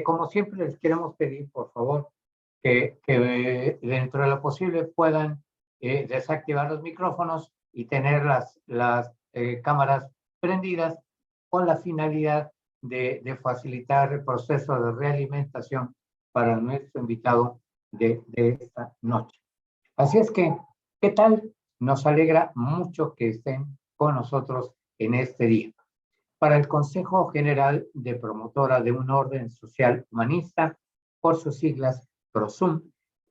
Como siempre, les queremos pedir, por favor, que dentro de lo posible puedan desactivar los micrófonos y tener las cámaras prendidas con la finalidad de facilitar el proceso de realimentación para nuestro invitado de esta noche. Así es que, ¿qué tal? Nos alegra mucho que estén con nosotros en este día. Para el Consejo General de Promotora de un Orden Social Humanista, por sus siglas PROSUM,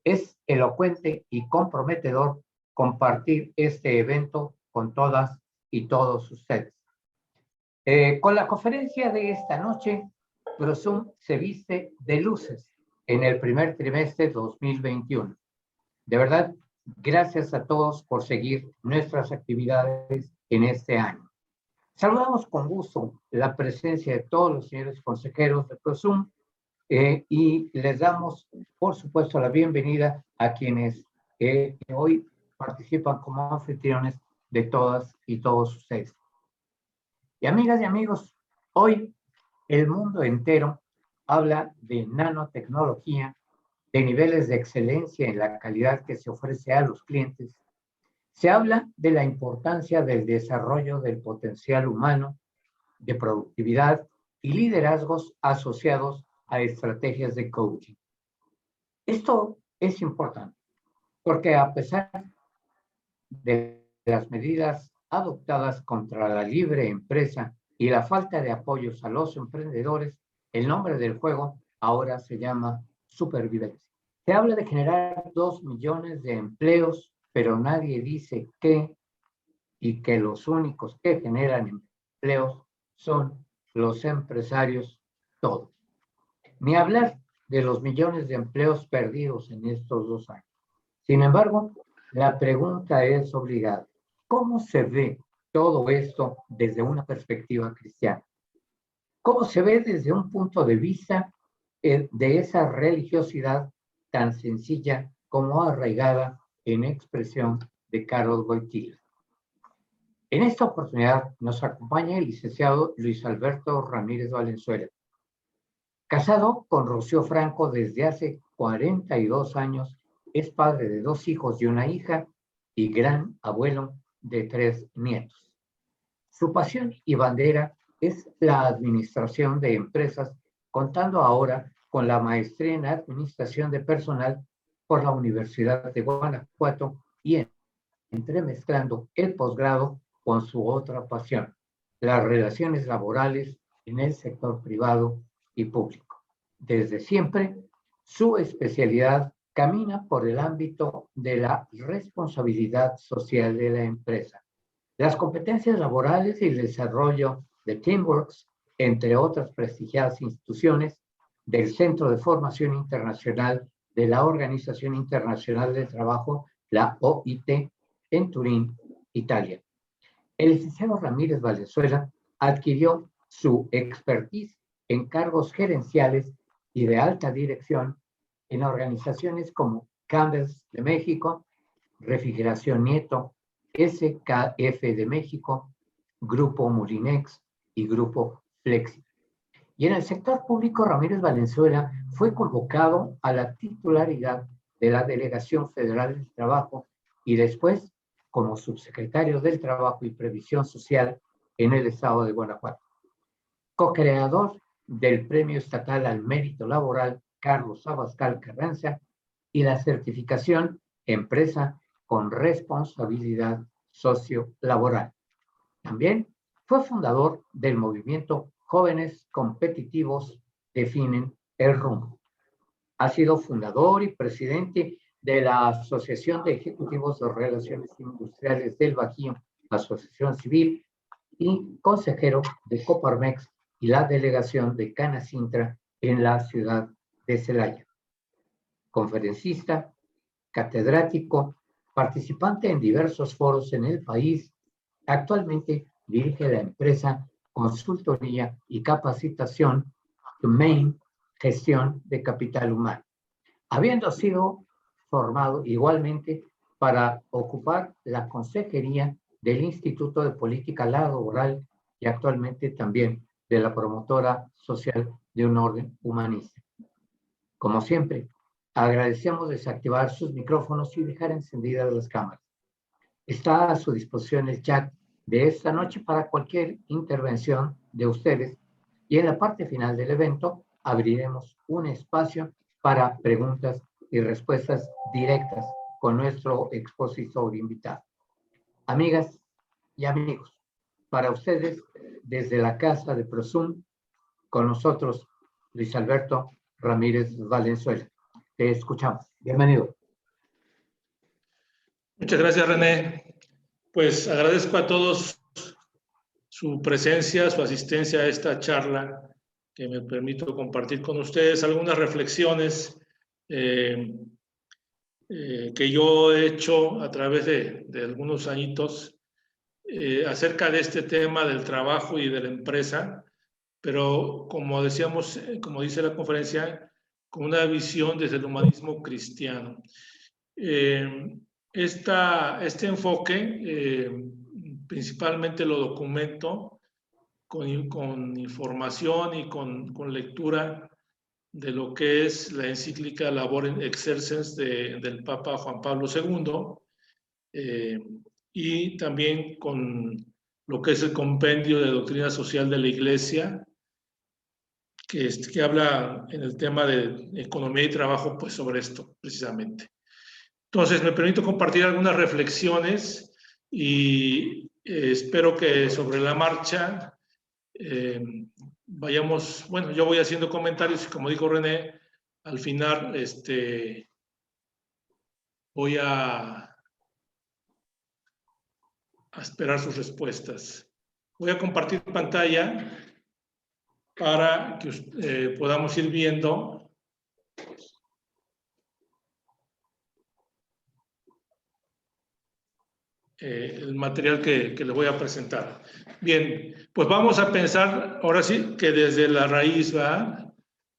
es elocuente y comprometedor compartir este evento con todas y todos ustedes. Con la conferencia de esta noche, PROSUM se viste de luces en el primer trimestre 2021. De verdad, gracias a todos por seguir nuestras actividades en este año. Saludamos con gusto la presencia de todos los señores consejeros de PROSUM y les damos, por supuesto, la bienvenida a quienes hoy participan como anfitriones de todas y todos ustedes. Y amigas y amigos, hoy el mundo entero habla de nanotecnología, de niveles de excelencia en la calidad que se ofrece a los clientes. Se habla de la importancia del desarrollo del potencial humano, de productividad y liderazgos asociados a estrategias de coaching. Esto es importante porque a pesar de las medidas adoptadas contra la libre empresa y la falta de apoyos a los emprendedores, el nombre del juego ahora se llama supervivencia. Se habla de generar 2 millones de empleos, pero nadie dice qué y que los únicos que generan empleos son los empresarios todos. Ni hablar de los millones de empleos perdidos en estos 2 años. Sin embargo, la pregunta es obligada. ¿Cómo se ve todo esto desde una perspectiva cristiana? ¿Cómo se ve desde un punto de vista de esa religiosidad tan sencilla como arraigada en expresión de Karol Wojtyla? En esta oportunidad nos acompaña el licenciado Luis Alberto Ramírez Valenzuela, casado con Rocío Franco desde hace 42 años, es padre de 2 hijos y una hija y gran abuelo de 3 nietos. Su pasión y bandera es la administración de empresas, contando ahora con la maestría en administración de personal por la Universidad de Guanajuato y entremezclando el posgrado con su otra pasión, las relaciones laborales en el sector privado y público. Desde siempre, su especialidad camina por el ámbito de la responsabilidad social de la empresa, las competencias laborales y el desarrollo de Teamworks, entre otras prestigiadas instituciones del Centro de Formación Internacional de la Organización Internacional del Trabajo, la OIT, en Turín, Italia. El licenciado Ramírez Valenzuela adquirió su expertise en cargos gerenciales y de alta dirección en organizaciones como Campbell's de México, Refrigeración Nieto, SKF de México, Grupo Molinex y Grupo Flexi. Y en el sector público, Ramírez Valenzuela fue convocado a la titularidad de la Delegación Federal del Trabajo y después como subsecretario del Trabajo y Previsión Social en el estado de Guanajuato. Co-creador del Premio Estatal al Mérito Laboral Carlos Abascal Carranza y la certificación Empresa con Responsabilidad Sociolaboral. También fue fundador del movimiento Jóvenes Competitivos Definen el Rumbo. Ha sido fundador y presidente de la Asociación de Ejecutivos de Relaciones Industriales del Bajío, Asociación Civil, y consejero de Coparmex y la delegación de Canacintra en la ciudad de Celaya. Conferencista, catedrático, participante en diversos foros en el país, actualmente dirige la empresa Consultoría y Capacitación Main Gestión de Capital Humano, habiendo sido formado igualmente para ocupar la consejería del Instituto de Política Laboral y actualmente también de la promotora social de un orden humanista. Como siempre, agradecemos desactivar sus micrófonos y dejar encendidas las cámaras. Está a su disposición el chat de esta noche para cualquier intervención de ustedes y en la parte final del evento abriremos un espacio para preguntas y respuestas directas con nuestro expositor invitado. Amigas y amigos, para ustedes, desde la casa de Prosum, con nosotros, Luis Alberto Ramírez Valenzuela. Te escuchamos. Bienvenido. Muchas gracias, René. Pues agradezco a todos su presencia, su asistencia a esta charla que me permito compartir con ustedes algunas reflexiones que yo he hecho a través de algunos añitos acerca de este tema del trabajo y de la empresa, pero como decíamos, como dice la conferencia, con una visión desde el humanismo cristiano. Este enfoque principalmente lo documento con información y con lectura de lo que es la encíclica Labor Exercens del Papa Juan Pablo II, y también con lo que es el compendio de doctrina social de la Iglesia, que habla en el tema de economía y trabajo, pues sobre esto precisamente. Entonces, me permito compartir algunas reflexiones y espero que sobre la marcha vayamos, bueno, yo voy haciendo comentarios y como dijo René, al final voy a esperar sus respuestas. Voy a compartir pantalla para que podamos ir viendo el material que le voy a presentar. Bien, pues vamos a pensar ahora sí que desde la raíz, ¿verdad?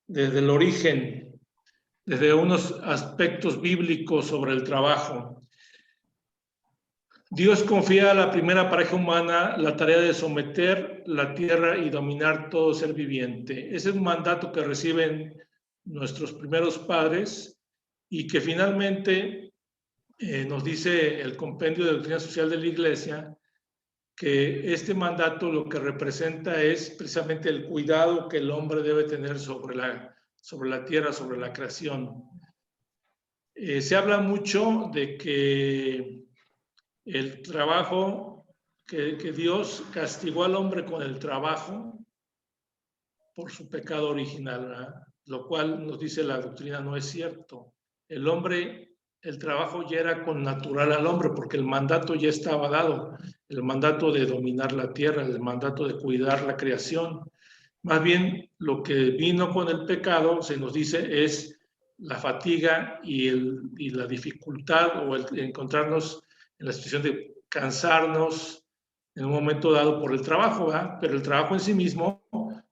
Desde el origen, desde unos aspectos bíblicos sobre el trabajo. Dios confía a la primera pareja humana la tarea de someter la tierra y dominar todo ser viviente. Ese es un mandato que reciben nuestros primeros padres y que finalmente nos dice el compendio de doctrina social de la Iglesia que este mandato lo que representa es precisamente el cuidado que el hombre debe tener sobre la tierra, sobre la creación. Se habla mucho de que el trabajo, que Dios castigó al hombre con el trabajo por su pecado original, ¿verdad? Lo cual nos dice la doctrina no es cierto. El trabajo ya era connatural al hombre porque el mandato ya estaba dado, el mandato de dominar la tierra, el mandato de cuidar la creación. Más bien lo que vino con el pecado, se nos dice, es la fatiga y la dificultad o el encontrarnos en la situación de cansarnos en un momento dado por el trabajo, ¿verdad? Pero el trabajo en sí mismo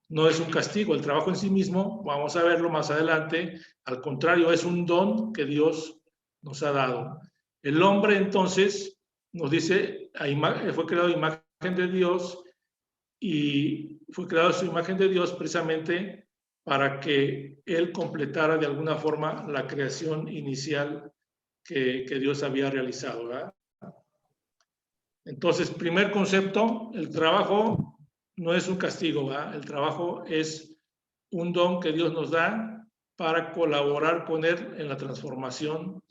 no es un castigo, el trabajo en sí mismo, vamos a verlo más adelante, al contrario, es un don que Dios nos ha dado. El hombre entonces nos dice, fue creado a imagen de Dios y fue creado a su imagen de Dios precisamente para que él completara de alguna forma la creación inicial que Dios había realizado, ¿verdad? Entonces, primer concepto, el trabajo no es un castigo, ¿verdad? El trabajo es un don que Dios nos da para colaborar con él en la transformación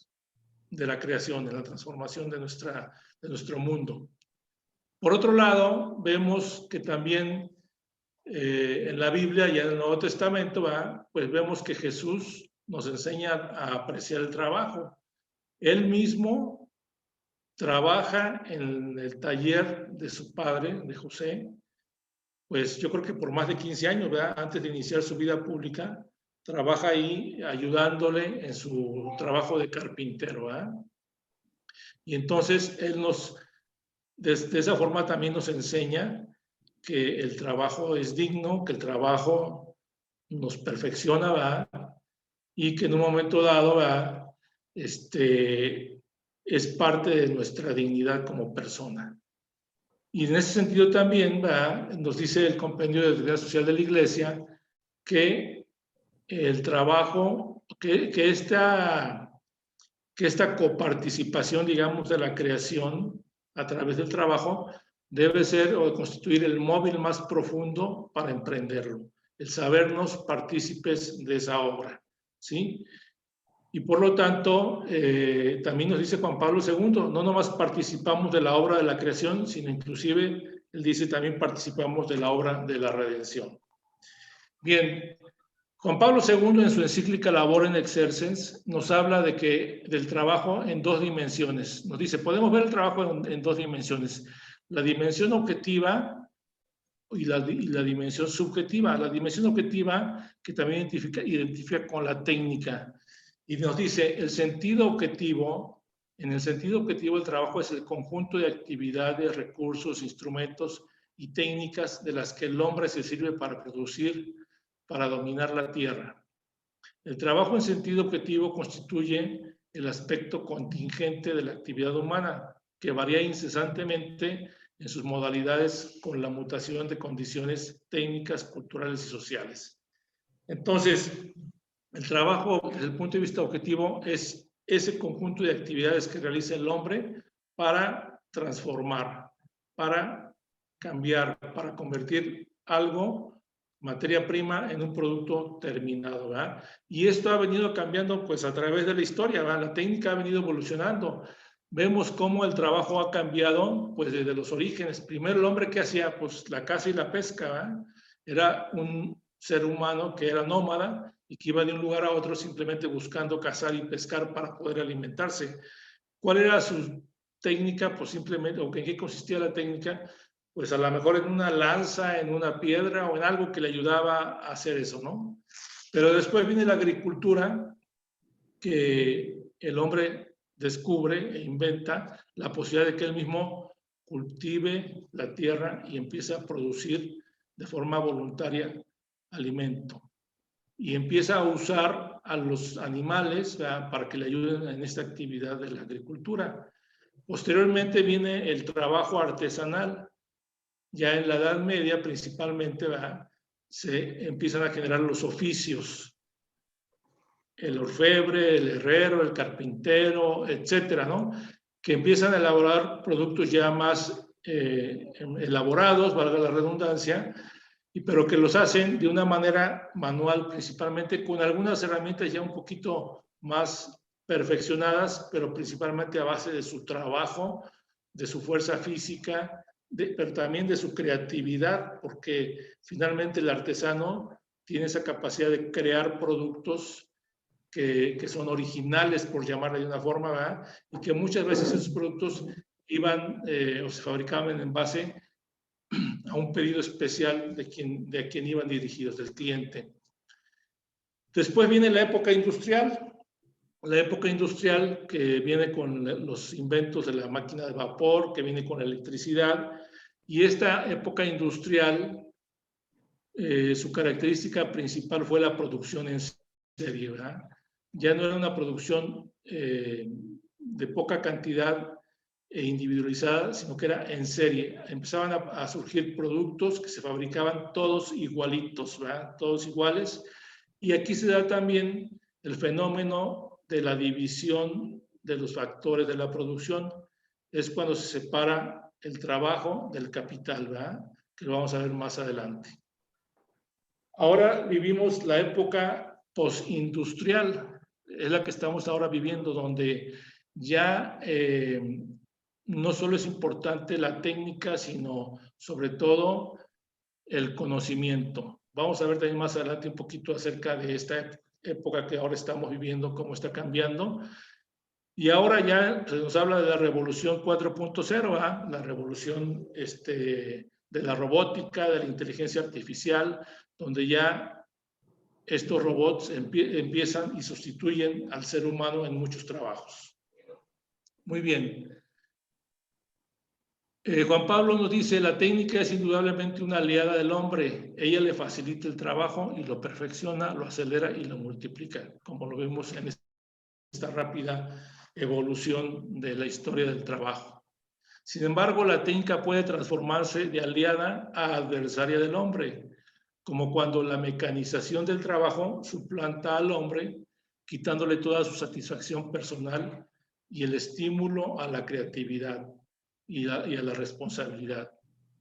de la creación, en la transformación de nuestro mundo. Por otro lado, vemos que también en la Biblia y en el Nuevo Testamento, pues vemos que Jesús nos enseña a apreciar el trabajo. Él mismo trabaja en el taller de su padre, de José, pues yo creo que por más de 15 años, ¿verdad? Antes de iniciar su vida pública, trabaja ahí ayudándole en su trabajo de carpintero, ¿verdad? Y entonces él de esa forma también nos enseña que el trabajo es digno, que el trabajo nos perfecciona, ¿verdad? Y que en un momento dado, ¿verdad? Es parte de nuestra dignidad como persona. Y en ese sentido también, ¿verdad? Nos dice el compendio de doctrina social de la Iglesia que el trabajo, que esta coparticipación, digamos, de la creación a través del trabajo debe ser o constituir el móvil más profundo para emprenderlo, el sabernos partícipes de esa obra, ¿sí? Y por lo tanto, también nos dice Juan Pablo II, no nomás participamos de la obra de la creación, sino inclusive, él dice, también participamos de la obra de la redención. Bien, Juan Pablo II en su encíclica Labor in Exercens nos habla del trabajo en dos dimensiones. Nos dice, podemos ver el trabajo en dos dimensiones. La dimensión objetiva y la dimensión subjetiva. La dimensión objetiva que también identifica con la técnica. Y nos dice, en el sentido objetivo el trabajo es el conjunto de actividades, recursos, instrumentos y técnicas de las que el hombre se sirve para producir, para dominar la tierra. El trabajo en sentido objetivo constituye el aspecto contingente de la actividad humana, que varía incesantemente en sus modalidades con la mutación de condiciones técnicas, culturales y sociales. Entonces, el trabajo desde el punto de vista objetivo es ese conjunto de actividades que realiza el hombre para transformar, para cambiar, para convertir algo, materia prima, en un producto terminado, ¿verdad? Y esto ha venido cambiando pues a través de la historia, ¿verdad? La técnica ha venido evolucionando. Vemos cómo el trabajo ha cambiado pues desde los orígenes. Primero el hombre que hacía pues la caza y la pesca, ¿verdad? Era un ser humano que era nómada y que iba de un lugar a otro simplemente buscando cazar y pescar para poder alimentarse. ¿Cuál era su técnica? Pues simplemente, ¿o en qué consistía la técnica? Pues a lo mejor en una lanza, en una piedra o en algo que le ayudaba a hacer eso, ¿no? Pero después viene la agricultura, que el hombre descubre e inventa la posibilidad de que él mismo cultive la tierra y empiece a producir de forma voluntaria alimento. Y empieza a usar a los animales, ¿verdad?, para que le ayuden en esta actividad de la agricultura. Posteriormente viene el trabajo artesanal. Ya en la Edad Media principalmente, ¿verdad?, se empiezan a generar los oficios. El orfebre, el herrero, el carpintero, etcétera, ¿no? Que empiezan a elaborar productos ya más elaborados, valga la redundancia, pero que los hacen de una manera manual, principalmente con algunas herramientas ya un poquito más perfeccionadas, pero principalmente a base de su trabajo, de su fuerza física, pero también de su creatividad, porque finalmente el artesano tiene esa capacidad de crear productos que son originales, por llamarle de una forma, ¿verdad? Y que muchas veces esos productos iban o se fabricaban en base a un pedido especial de quien iban dirigidos, del cliente. Después viene la época industrial que viene con los inventos de la máquina de vapor, que viene con la electricidad, y esta época industrial, su característica principal fue la producción en serie, ¿verdad? Ya no era una producción de poca cantidad e individualizada, sino que era en serie. Empezaban a surgir productos que se fabricaban todos igualitos, ¿verdad?, todos iguales. Y aquí se da también el fenómeno de la división de los factores de la producción. Es cuando se separa el trabajo del capital, ¿verdad?, que lo vamos a ver más adelante. Ahora vivimos la época postindustrial, es la que estamos ahora viviendo, donde ya no solo es importante la técnica, sino sobre todo el conocimiento. Vamos a ver también más adelante un poquito acerca de esta época que ahora estamos viviendo, cómo está cambiando. Y ahora ya se nos habla de la revolución 4.0, la revolución de la robótica, de la inteligencia artificial, donde ya estos robots empiezan y sustituyen al ser humano en muchos trabajos. Muy bien. Juan Pablo nos dice, la técnica es indudablemente una aliada del hombre. Ella le facilita el trabajo y lo perfecciona, lo acelera y lo multiplica, como lo vemos en esta rápida evolución de la historia del trabajo. Sin embargo, la técnica puede transformarse de aliada a adversaria del hombre, como cuando la mecanización del trabajo suplanta al hombre, quitándole toda su satisfacción personal y el estímulo a la creatividad y a la responsabilidad.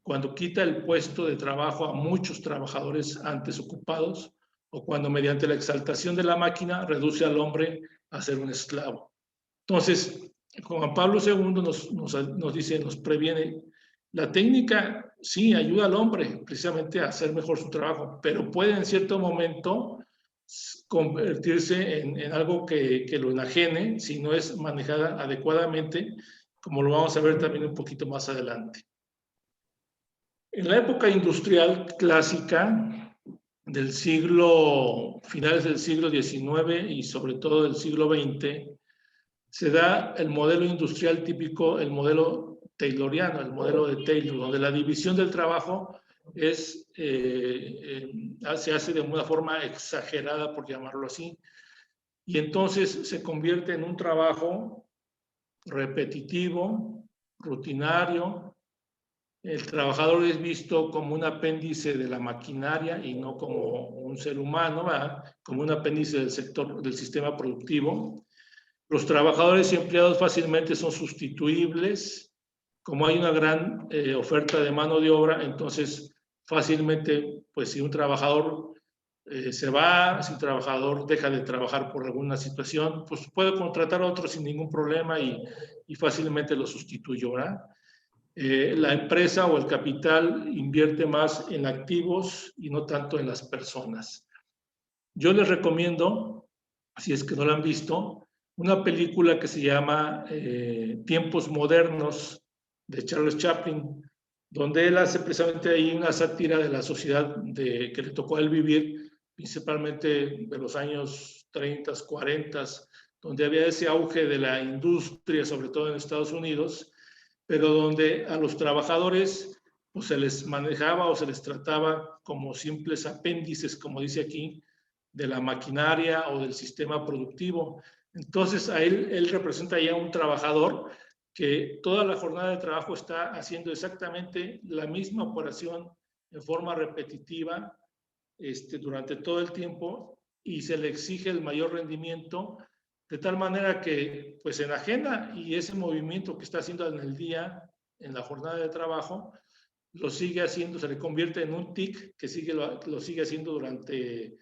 Cuando quita el puesto de trabajo a muchos trabajadores antes ocupados, o cuando mediante la exaltación de la máquina reduce al hombre a ser un esclavo. Entonces, Juan Pablo II nos dice, nos previene, la técnica sí ayuda al hombre precisamente a hacer mejor su trabajo, pero puede en cierto momento convertirse en algo que lo enajene si no es manejada adecuadamente, como lo vamos a ver también un poquito más adelante. En la época industrial clásica del finales del siglo XIX y sobre todo del siglo XX, se da el modelo industrial típico, el modelo tayloriano, el modelo de Taylor, donde la división del trabajo se hace de una forma exagerada, por llamarlo así, y entonces se convierte en un trabajo repetitivo, rutinario. El trabajador es visto como un apéndice de la maquinaria y no como un ser humano, ¿verdad? Como un apéndice del sistema productivo. Los trabajadores y empleados fácilmente son sustituibles. Como hay una gran oferta de mano de obra, entonces fácilmente, pues si un trabajador se va, si un trabajador deja de trabajar por alguna situación, pues puede contratar a otro sin ningún problema y fácilmente lo sustituye, ¿verdad? La empresa o el capital invierte más en activos y no tanto en las personas. Yo les recomiendo, si es que no la han visto, una película que se llama Tiempos Modernos, de Charles Chaplin, donde él hace precisamente ahí una sátira de la sociedad que le tocó a él vivir, principalmente de los años 30, 40, donde había ese auge de la industria, sobre todo en Estados Unidos, pero donde a los trabajadores pues, se les manejaba o se les trataba como simples apéndices, como dice aquí, de la maquinaria o del sistema productivo. Entonces, a él representa ya un trabajador que toda la jornada de trabajo está haciendo exactamente la misma operación en forma repetitiva durante todo el tiempo y se le exige el mayor rendimiento de tal manera que pues enajena y ese movimiento que está haciendo en el día, en la jornada de trabajo, lo sigue haciendo, se le convierte en un tic que lo sigue haciendo durante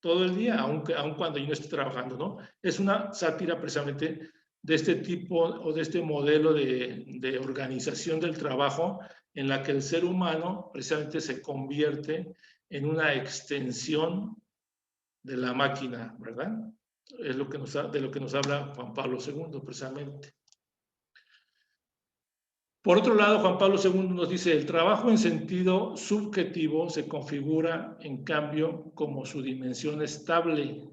todo el día, aun cuando yo no esté trabajando, ¿no? Es una sátira precisamente de este tipo o de este modelo de organización del trabajo en la que el ser humano precisamente se convierte en una extensión de la máquina, ¿verdad? Es de lo que nos habla Juan Pablo II, precisamente. Por otro lado, Juan Pablo II nos dice, el trabajo en sentido subjetivo se configura, en cambio, como su dimensión estable,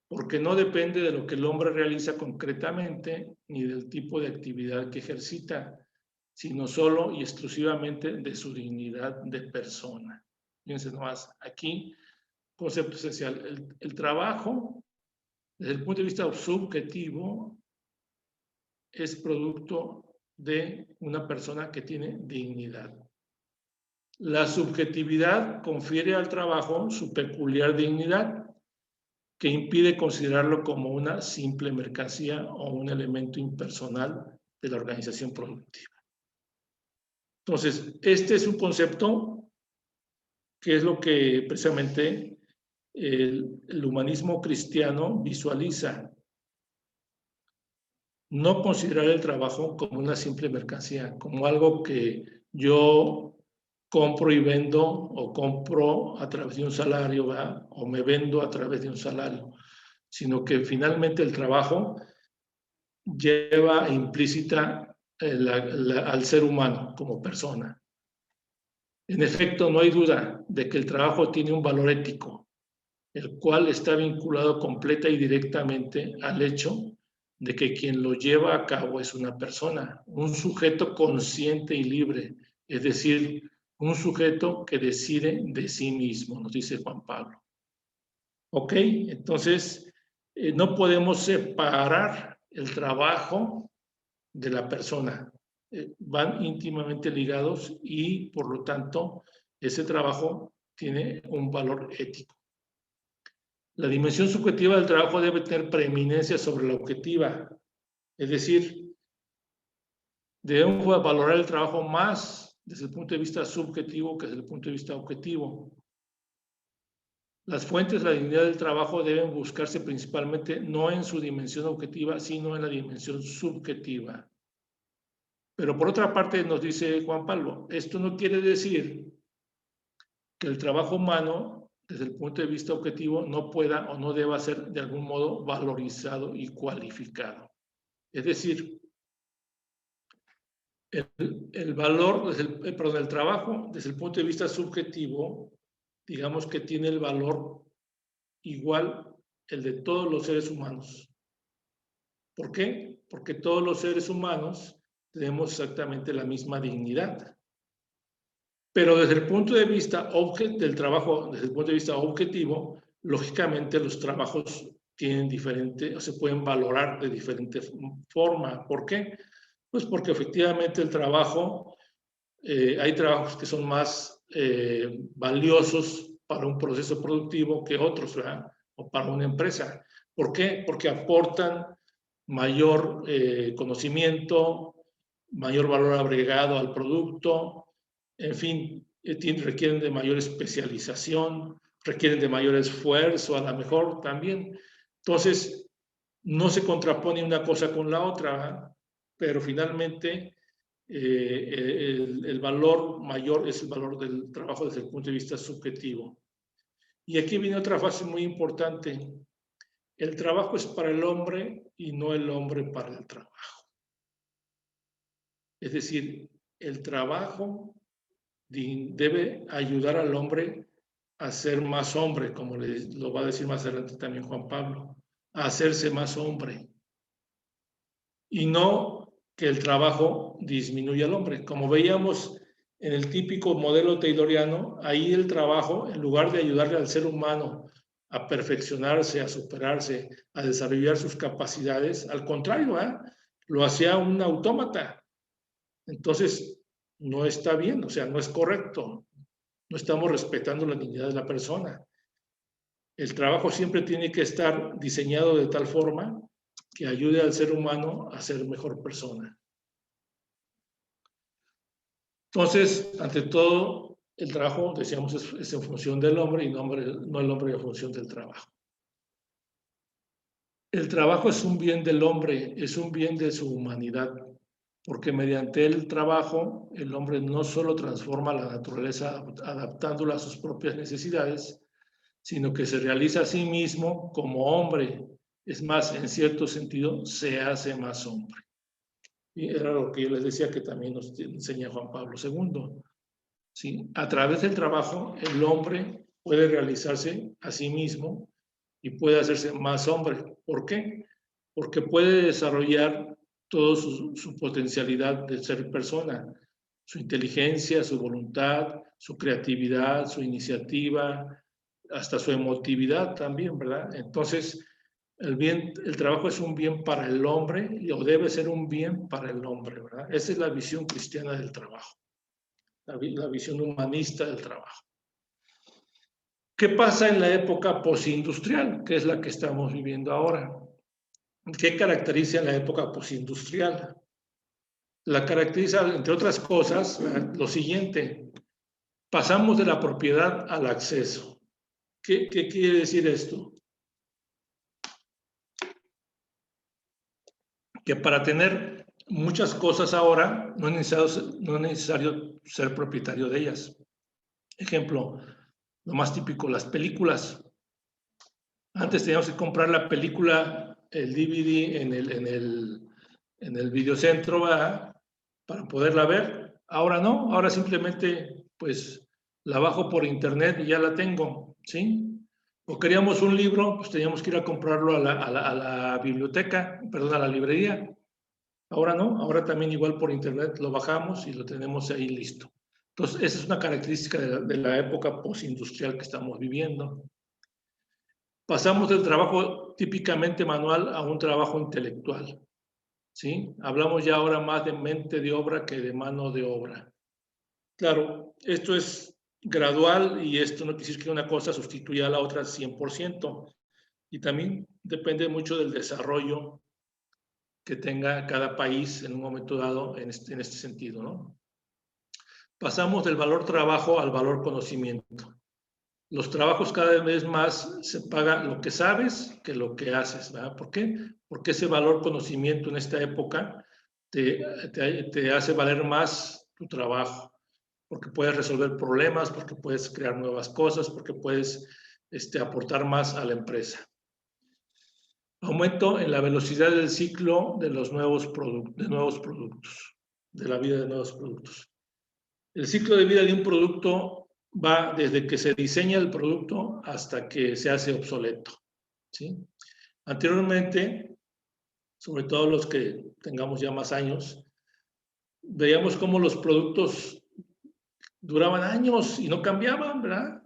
porque no depende de lo que el hombre realiza concretamente ni del tipo de actividad que ejercita, sino solo y exclusivamente de su dignidad de persona. Fíjense nomás, aquí, concepto esencial, el trabajo, desde el punto de vista subjetivo, es producto de una persona que tiene dignidad. La subjetividad confiere al trabajo su peculiar dignidad, que impide considerarlo como una simple mercancía o un elemento impersonal de la organización productiva. Entonces, este es un concepto que es lo que precisamente el humanismo cristiano visualiza. No considerar el trabajo como una simple mercancía, como algo que yo compro y vendo, o compro a través de un salario, ¿verdad? O me vendo a través de un salario, sino que finalmente el trabajo lleva implícita al ser humano como persona. En efecto, no hay duda de que el trabajo tiene un valor ético, el cual está vinculado completa y directamente al hecho de que quien lo lleva a cabo es una persona, un sujeto consciente y libre, es decir, un sujeto que decide de sí mismo, nos dice Juan Pablo. Ok, entonces no podemos separar el trabajo de la persona, van íntimamente ligados y por lo tanto ese trabajo tiene un valor ético. La dimensión subjetiva del trabajo debe tener preeminencia sobre la objetiva. Es decir, debemos valorar el trabajo más desde el punto de vista subjetivo que desde el punto de vista objetivo. Las fuentes de la dignidad del trabajo deben buscarse principalmente no en su dimensión objetiva, sino en la dimensión subjetiva. Pero por otra parte nos dice Juan Pablo, esto no quiere decir que el trabajo humano, desde el punto de vista objetivo, no pueda o no deba ser de algún modo valorizado y cualificado. Es decir, el valor, del trabajo, desde el punto de vista subjetivo, digamos que tiene el valor igual el de todos los seres humanos. ¿Por qué? Porque todos los seres humanos tenemos exactamente la misma dignidad. Pero desde el punto de vista del trabajo, desde el punto de vista objetivo, lógicamente los trabajos tienen diferente, o se pueden valorar de diferente forma. ¿Por qué? Pues porque efectivamente el trabajo, hay trabajos que son más valiosos para un proceso productivo que otros, ¿verdad? O para una empresa. ¿Por qué? Porque aportan mayor conocimiento, mayor valor agregado al producto, en fin, requieren de mayor especialización, requieren de mayor esfuerzo, a lo mejor también. Entonces, no se contrapone una cosa con la otra, ¿verdad? Pero finalmente el valor mayor es el valor del trabajo desde el punto de vista subjetivo. Y aquí viene otra fase muy importante. El trabajo es para el hombre y no el hombre para el trabajo. Es decir, el trabajo debe ayudar al hombre a ser más hombre, como lo va a decir más adelante también Juan Pablo, a hacerse más hombre. Y no que el trabajo disminuya al hombre. Como veíamos en el típico modelo tayloriano, ahí el trabajo, en lugar de ayudarle al ser humano a perfeccionarse, a superarse, a desarrollar sus capacidades, al contrario, lo hacía un autómata. Entonces, no está bien, o sea, no es correcto. No estamos respetando la dignidad de la persona. El trabajo siempre tiene que estar diseñado de tal forma que ayude al ser humano a ser mejor persona. Entonces, ante todo, el trabajo, decíamos, es en función del hombre y no el hombre en función del trabajo. El trabajo es un bien del hombre, es un bien de su humanidad, porque mediante el trabajo el hombre no solo transforma la naturaleza adaptándola a sus propias necesidades, sino que se realiza a sí mismo como hombre. Es más, en cierto sentido, se hace más hombre. Y era lo que yo les decía que también nos enseña Juan Pablo II. ¿Sí? A través del trabajo, el hombre puede realizarse a sí mismo y puede hacerse más hombre. ¿Por qué? Porque puede desarrollar toda su potencialidad de ser persona, su inteligencia, su voluntad, su creatividad, su iniciativa, hasta su emotividad también, ¿verdad? Entonces, el trabajo es un bien para el hombre o debe ser un bien para el hombre, ¿verdad? Esa es la visión cristiana del trabajo, la visión humanista del trabajo. ¿Qué pasa en la época postindustrial, que es la que estamos viviendo ahora? ¿Qué caracteriza la época postindustrial? La caracteriza, entre otras cosas, lo siguiente: pasamos de la propiedad al acceso. ¿Qué quiere decir esto? Que para tener muchas cosas ahora no es necesario ser propietario de ellas. Ejemplo, lo más típico, las películas. Antes teníamos que comprar la película, el DVD en el videocentro, ¿verdad?, para poderla ver. Ahora no, ahora simplemente pues la bajo por internet y ya la tengo, ¿sí? O queríamos un libro, pues teníamos que ir a comprarlo a la biblioteca, perdón, a la librería. Ahora no, ahora también igual por internet lo bajamos y lo tenemos ahí listo. Entonces, esa es una característica de la época postindustrial que estamos viviendo. Pasamos del trabajo típicamente manual a un trabajo intelectual, ¿sí? Hablamos ya ahora más de mente de obra que de mano de obra. Claro, esto es gradual, y esto no quiere decir que una cosa sustituya a la otra al 100%, y también depende mucho del desarrollo que tenga cada país en un momento dado en este sentido, ¿no? Pasamos del valor trabajo al valor conocimiento. Los trabajos cada vez más se paga lo que sabes que lo que haces, ¿verdad? ¿Por qué? Porque ese valor conocimiento en esta época te hace valer más tu trabajo, porque puedes resolver problemas, porque puedes crear nuevas cosas, porque puedes aportar más a la empresa. Aumento en la velocidad del ciclo de los nuevos productos, de la vida de nuevos productos. El ciclo de vida de un producto va desde que se diseña el producto hasta que se hace obsoleto, ¿sí? Anteriormente, sobre todo los que tengamos ya más años, veíamos cómo los productos duraban años y no cambiaban, ¿verdad?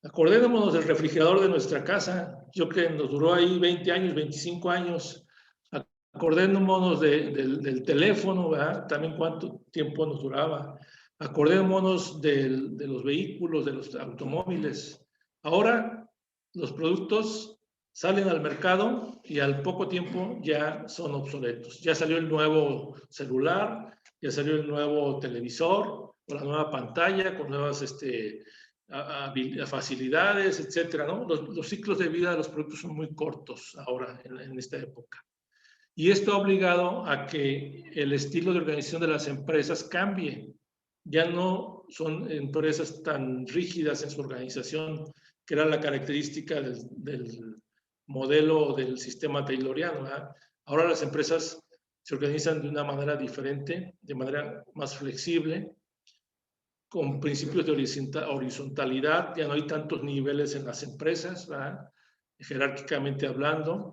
Acordémonos del refrigerador de nuestra casa, yo que nos duró ahí 20 años, 25 años. Acordémonos del teléfono, ¿verdad? También cuánto tiempo nos duraba. Acordémonos de los vehículos, de los automóviles. Ahora los productos salen al mercado y al poco tiempo ya son obsoletos. Ya salió el nuevo celular, ya salió el nuevo televisor, con la nueva pantalla, con nuevas facilidades, etcétera, ¿no? Los ciclos de vida de los productos son muy cortos ahora en esta época. Y esto ha obligado a que el estilo de organización de las empresas cambie. Ya no son empresas tan rígidas en su organización, que era la característica del modelo del sistema tayloriano, ¿verdad? Ahora las empresas se organizan de una manera diferente, de manera más flexible, con principios de horizontalidad. Ya no hay tantos niveles en las empresas, ¿verdad? Jerárquicamente hablando.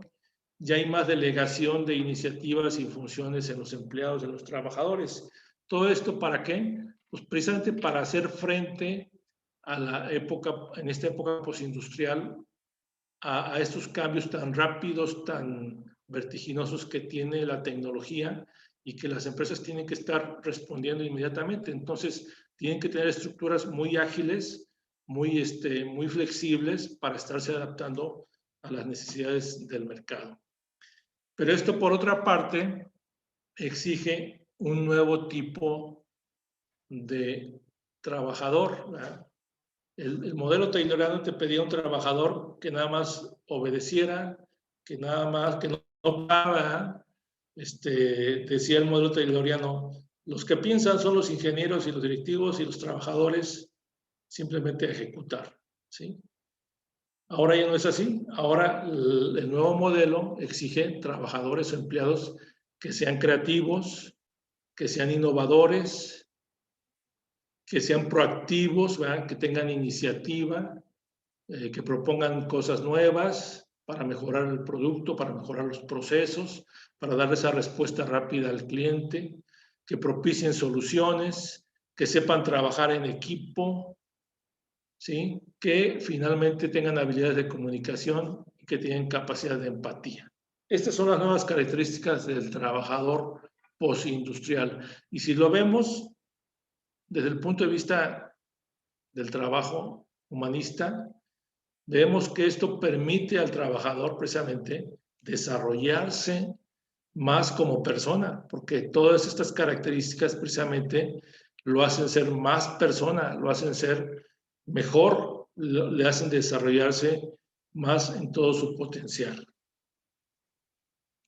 Ya hay más delegación de iniciativas y funciones en los empleados, en los trabajadores. ¿Todo esto para qué? Pues precisamente para hacer frente a la época, en esta época postindustrial, a estos cambios tan rápidos, tan vertiginosos que tiene la tecnología y que las empresas tienen que estar respondiendo inmediatamente. Entonces, tienen que tener estructuras muy ágiles, muy flexibles para estarse adaptando a las necesidades del mercado. Pero esto, por otra parte, exige un nuevo tipo de trabajador, ¿verdad? El modelo tayloriano te pedía un trabajador que nada más obedeciera, que nada más, que no haga, decía el modelo tayloriano, los que piensan son los ingenieros y los directivos y los trabajadores simplemente ejecutar, ¿sí? Ahora ya no es así. Ahora el nuevo modelo exige trabajadores o empleados que sean creativos, que sean innovadores, que sean proactivos, ¿verdad? Que tengan iniciativa, que propongan cosas nuevas para mejorar el producto, para mejorar los procesos, para darle esa respuesta rápida al cliente, que propicien soluciones, que sepan trabajar en equipo, ¿sí? Que finalmente tengan habilidades de comunicación y que tengan capacidad de empatía. Estas son las nuevas características del trabajador postindustrial. Y si lo vemos desde el punto de vista del trabajo humanista, vemos que esto permite al trabajador precisamente desarrollarse más como persona, porque todas estas características precisamente lo hacen ser más persona, lo hacen ser mejor, le hacen desarrollarse más en todo su potencial.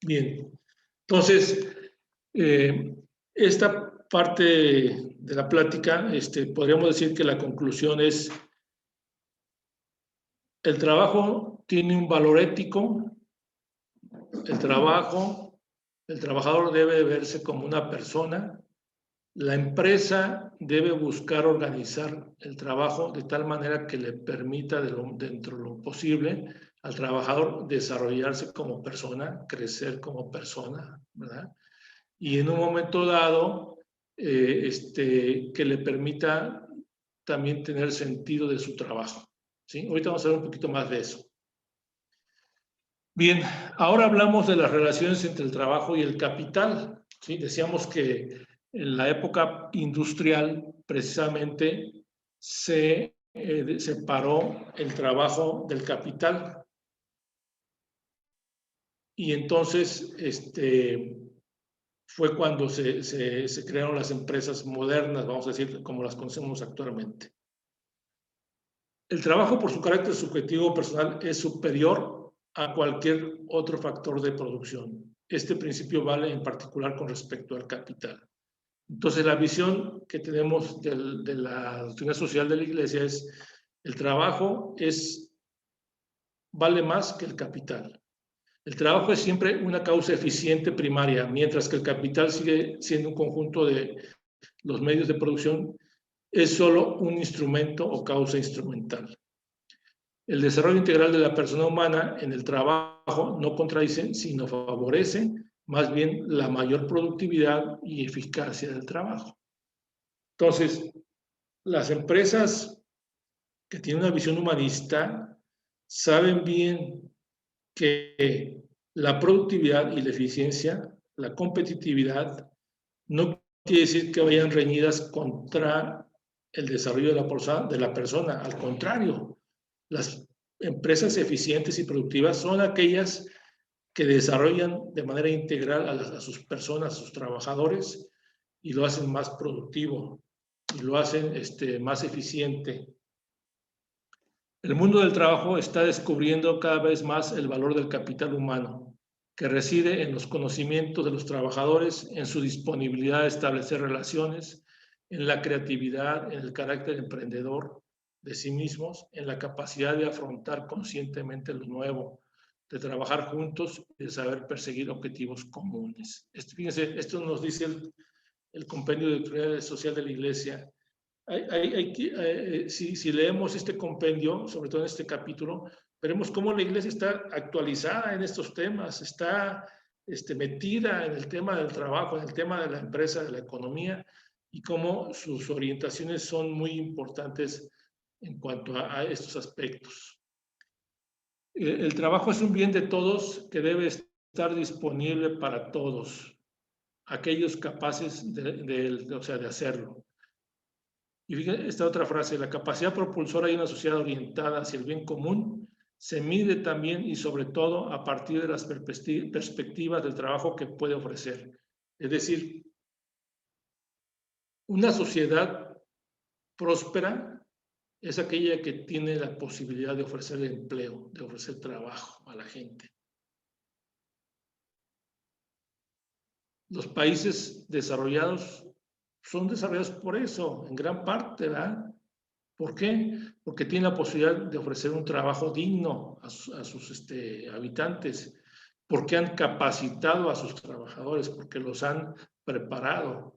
Bien, entonces, esta parte de la plática, podríamos decir que la conclusión es: el trabajo tiene un valor ético, el trabajador debe verse como una persona, la empresa debe buscar organizar el trabajo de tal manera que le permita, dentro de lo posible, al trabajador desarrollarse como persona, crecer como persona, ¿verdad? Y en un momento dado, que le permita también tener sentido de su trabajo, ¿sí? Ahorita vamos a hablar un poquito más de eso. Bien, ahora hablamos de las relaciones entre el trabajo y el capital, ¿sí? Decíamos que en la época industrial, precisamente, se separó el trabajo del capital. Y entonces fue cuando se crearon las empresas modernas, vamos a decir, como las conocemos actualmente. El trabajo, por su carácter subjetivo personal, es superior a cualquier otro factor de producción. Este principio vale en particular con respecto al capital. Entonces, la visión que tenemos de la doctrina social de la Iglesia es: el trabajo vale más que el capital. El trabajo es siempre una causa eficiente primaria, mientras que el capital sigue siendo un conjunto de los medios de producción, es solo un instrumento o causa instrumental. El desarrollo integral de la persona humana en el trabajo no contradice, sino favorece más bien la mayor productividad y eficacia del trabajo. Entonces, las empresas que tienen una visión humanista saben bien que la productividad y la eficiencia, la competitividad, no quiere decir que vayan reñidas contra el desarrollo de la persona. Al contrario, las empresas eficientes y productivas son aquellas que desarrollan de manera integral a sus personas, a sus trabajadores, y lo hacen más productivo y lo hacen más eficiente. El mundo del trabajo está descubriendo cada vez más el valor del capital humano, que reside en los conocimientos de los trabajadores, en su disponibilidad de establecer relaciones, en la creatividad, en el carácter emprendedor de sí mismos, en la capacidad de afrontar conscientemente lo nuevo, de trabajar juntos y de saber perseguir objetivos comunes. Fíjense, esto nos dice el Compendio de Doctrina Social de la Iglesia. Si leemos este compendio, sobre todo en este capítulo, veremos cómo la Iglesia está actualizada en estos temas, está metida en el tema del trabajo, en el tema de la empresa, de la economía, y cómo sus orientaciones son muy importantes en cuanto a estos aspectos. El trabajo es un bien de todos que debe estar disponible para todos, aquellos capaces de hacerlo. Y fíjense esta otra frase: la capacidad propulsora de una sociedad orientada hacia el bien común se mide también y sobre todo a partir de las perspectivas del trabajo que puede ofrecer. Es decir, una sociedad próspera es aquella que tiene la posibilidad de ofrecer empleo, de ofrecer trabajo a la gente. Los países desarrollados son desarrollados por eso, en gran parte, ¿verdad? ¿Por qué? Porque tienen la posibilidad de ofrecer un trabajo digno a sus habitantes, porque han capacitado a sus trabajadores, porque los han preparado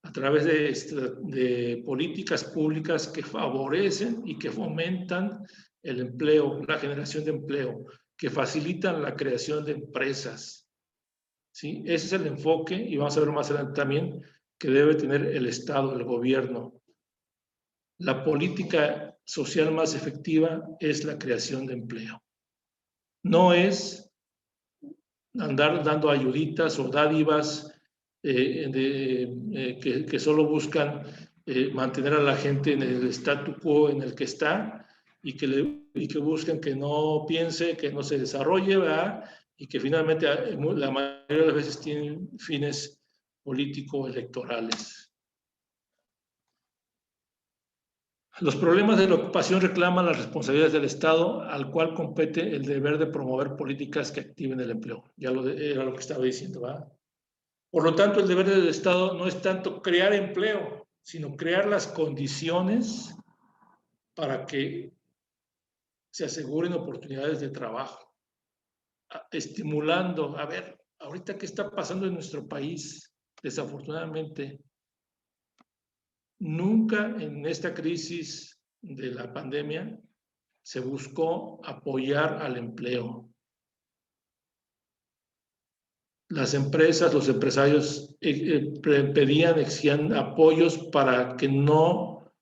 a través de políticas públicas que favorecen y que fomentan el empleo, la generación de empleo, que facilitan la creación de empresas. ¿Sí? Ese es el enfoque, y vamos a ver más adelante también, que debe tener el Estado, el gobierno. La política social más efectiva es la creación de empleo. No es andar dando ayuditas o dádivas que solo buscan mantener a la gente en el statu quo en el que está y que buscan que no piense, que no se desarrolle, ¿verdad? Y que finalmente la mayoría de las veces tienen fines político-electorales. Los problemas de la ocupación reclaman las responsabilidades del Estado, al cual compete el deber de promover políticas que activen el empleo. Ya era lo que estaba diciendo, ¿verdad? Por lo tanto, el deber del Estado no es tanto crear empleo, sino crear las condiciones para que se aseguren oportunidades de trabajo, estimulando. A ver, ahorita qué está pasando en nuestro país, desafortunadamente. Nunca en esta crisis de la pandemia se buscó apoyar al empleo. Las empresas, los empresarios exigían apoyos para que no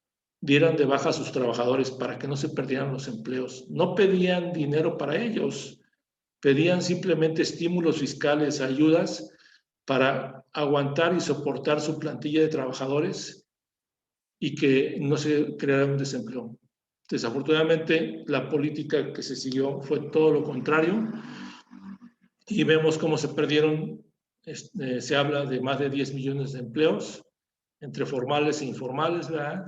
dieran de baja a sus trabajadores, para que no se perdieran los empleos. No pedían dinero para ellos, pedían simplemente estímulos fiscales, ayudas para aguantar y soportar su plantilla de trabajadores y que no se creara un desempleo. Desafortunadamente, la política que se siguió fue todo lo contrario y vemos cómo se perdieron, se habla de más de 10 millones de empleos entre formales e informales, ¿verdad?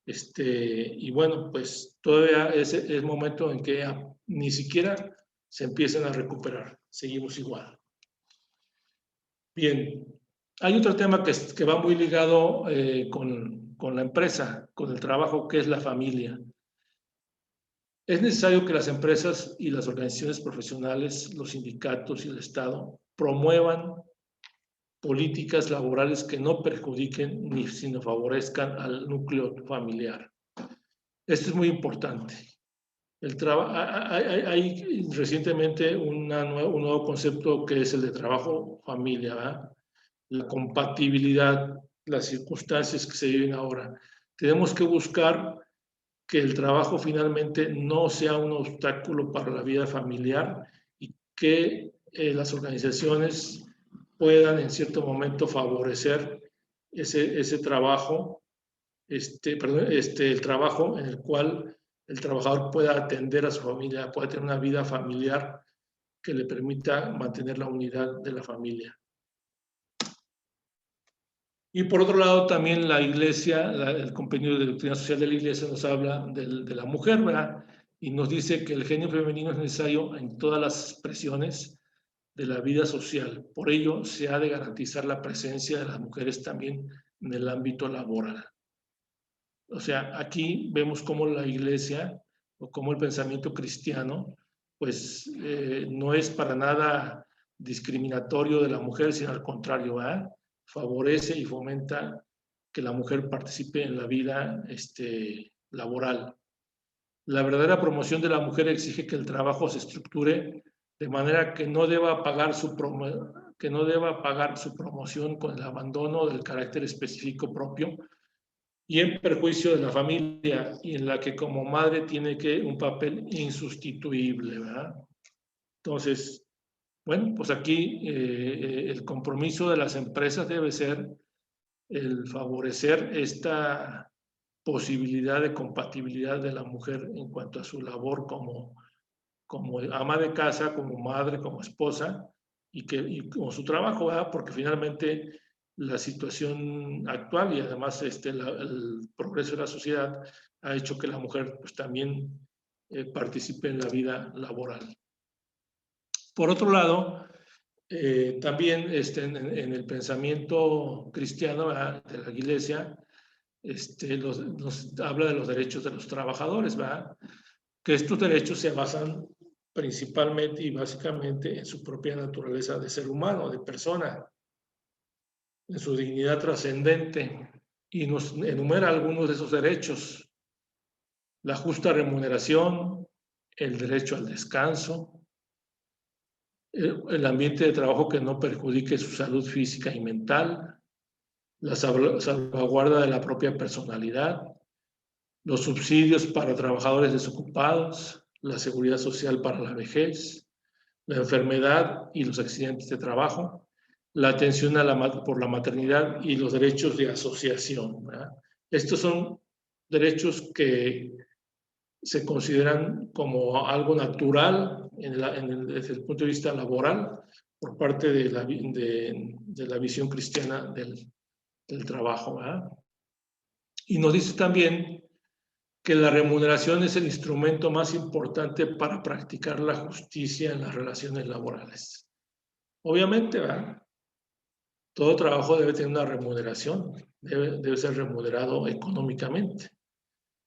Y bueno, pues todavía es momento en que ni siquiera se empiezan a recuperar. Seguimos igual. Bien, hay otro tema que va muy ligado con la empresa, con el trabajo, que es la familia. Es necesario que las empresas y las organizaciones profesionales, los sindicatos y el Estado promuevan políticas laborales que no perjudiquen ni sino favorezcan al núcleo familiar. Esto es muy importante. Hay recientemente un nuevo concepto que es el de trabajo-familia, ¿verdad? La compatibilidad, las circunstancias que se viven ahora. Tenemos que buscar que el trabajo finalmente no sea un obstáculo para la vida familiar y que las organizaciones puedan en cierto momento favorecer ese trabajo, el trabajo en el cual el trabajador pueda atender a su familia, pueda tener una vida familiar que le permita mantener la unidad de la familia. Y por otro lado, también la Iglesia, el compendio de doctrina social de la Iglesia nos habla de la mujer, ¿verdad? Y nos dice que el genio femenino es necesario en todas las expresiones de la vida social. Por ello, se ha de garantizar la presencia de las mujeres también en el ámbito laboral. O sea, aquí vemos cómo la Iglesia o cómo el pensamiento cristiano, pues no es para nada discriminatorio de la mujer, sino al contrario, ¿verdad? Favorece y fomenta que la mujer participe en la vida laboral. La verdadera promoción de la mujer exige que el trabajo se estructure de manera que no deba pagar su promoción con el abandono del carácter específico propio y en perjuicio de la familia, y en la que como madre tiene un papel insustituible, ¿verdad? Entonces, bueno, pues aquí el compromiso de las empresas debe ser el favorecer esta posibilidad de compatibilidad de la mujer en cuanto a su labor como ama de casa, como madre, como esposa, y como su trabajo, ¿verdad? Porque finalmente la situación actual y además el progreso de la sociedad ha hecho que la mujer pues también participe en la vida laboral. Por otro lado, también en el pensamiento cristiano, ¿verdad?, de la Iglesia, nos habla de los derechos de los trabajadores, ¿verdad? Que estos derechos se basan principalmente y básicamente en su propia naturaleza de ser humano, de persona, en su dignidad trascendente, y nos enumera algunos de esos derechos: la justa remuneración, el derecho al descanso, el ambiente de trabajo que no perjudique su salud física y mental, la salvaguarda de la propia personalidad, los subsidios para trabajadores desocupados, la seguridad social para la vejez, la enfermedad y los accidentes de trabajo, la atención por la maternidad y los derechos de asociación, ¿verdad? Estos son derechos que se consideran como algo natural desde el punto de vista laboral por parte de la visión cristiana del trabajo, ¿verdad? Y nos dice también que la remuneración es el instrumento más importante para practicar la justicia en las relaciones laborales. Obviamente, ¿verdad?, todo trabajo debe tener una remuneración, debe ser remunerado económicamente,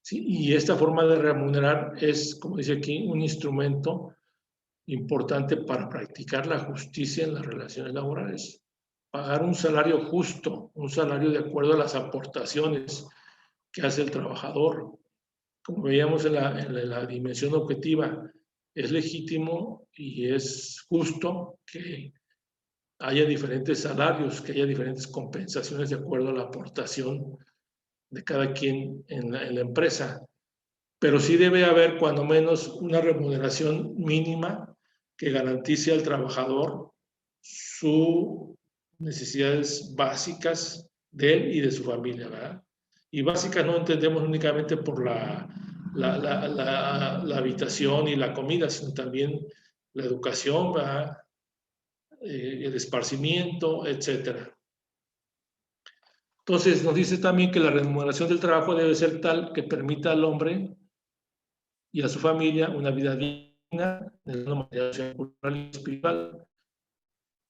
¿sí? Y esta forma de remunerar es, como dice aquí, un instrumento importante para practicar la justicia en las relaciones laborales. Pagar un salario justo, un salario de acuerdo a las aportaciones que hace el trabajador. Como veíamos en la dimensión objetiva, es legítimo y es justo que haya diferentes salarios, que haya diferentes compensaciones de acuerdo a la aportación de cada quien en la empresa. Pero sí debe haber cuando menos una remuneración mínima que garantice al trabajador sus necesidades básicas de él y de su familia, ¿verdad? Y básica no entendemos únicamente por la habitación y la comida, sino también la educación, el esparcimiento, etc. Entonces nos dice también que la remuneración del trabajo debe ser tal que permita al hombre y a su familia una vida digna, de una manera cultural y espiritual,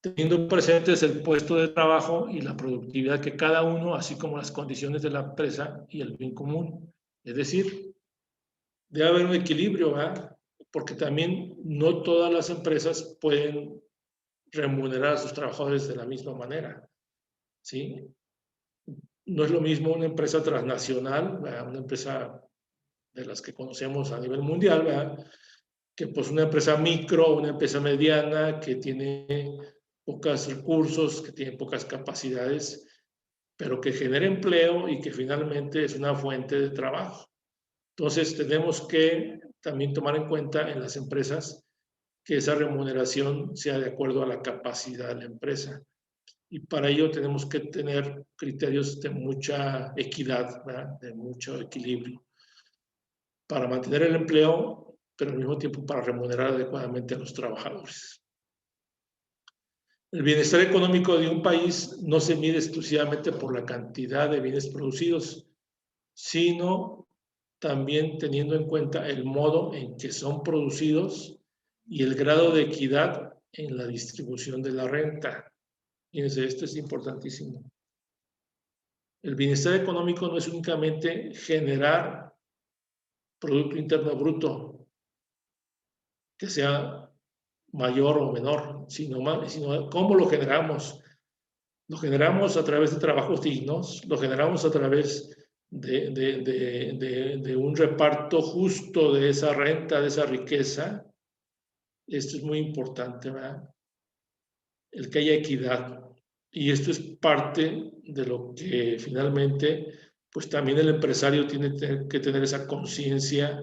teniendo presentes el puesto de trabajo y la productividad que cada uno, así como las condiciones de la empresa y el bien común. Es decir, debe haber un equilibrio, ¿verdad? Porque también no todas las empresas pueden remunerar a sus trabajadores de la misma manera, ¿sí? No es lo mismo una empresa transnacional, ¿verdad? Una empresa de las que conocemos a nivel mundial, ¿verdad? Que pues una empresa micro, una empresa mediana que tiene pocos recursos, que tiene pocas capacidades, pero que genera empleo y que finalmente es una fuente de trabajo. Entonces tenemos que también tomar en cuenta en las empresas que esa remuneración sea de acuerdo a la capacidad de la empresa. Y para ello tenemos que tener criterios de mucha equidad, ¿verdad? De mucho equilibrio, para mantener el empleo, pero al mismo tiempo para remunerar adecuadamente a los trabajadores. El bienestar económico de un país no se mide exclusivamente por la cantidad de bienes producidos, sino también teniendo en cuenta el modo en que son producidos y el grado de equidad en la distribución de la renta. Fíjense, esto es importantísimo. El bienestar económico no es únicamente generar Producto Interno Bruto, que sea mayor o menor, sino cómo lo generamos. Lo generamos a través de trabajos dignos, lo generamos a través de un reparto justo de esa renta, de esa riqueza. Esto es muy importante, ¿verdad? El que haya equidad. Y esto es parte de lo que finalmente, pues también el empresario tiene que tener esa conciencia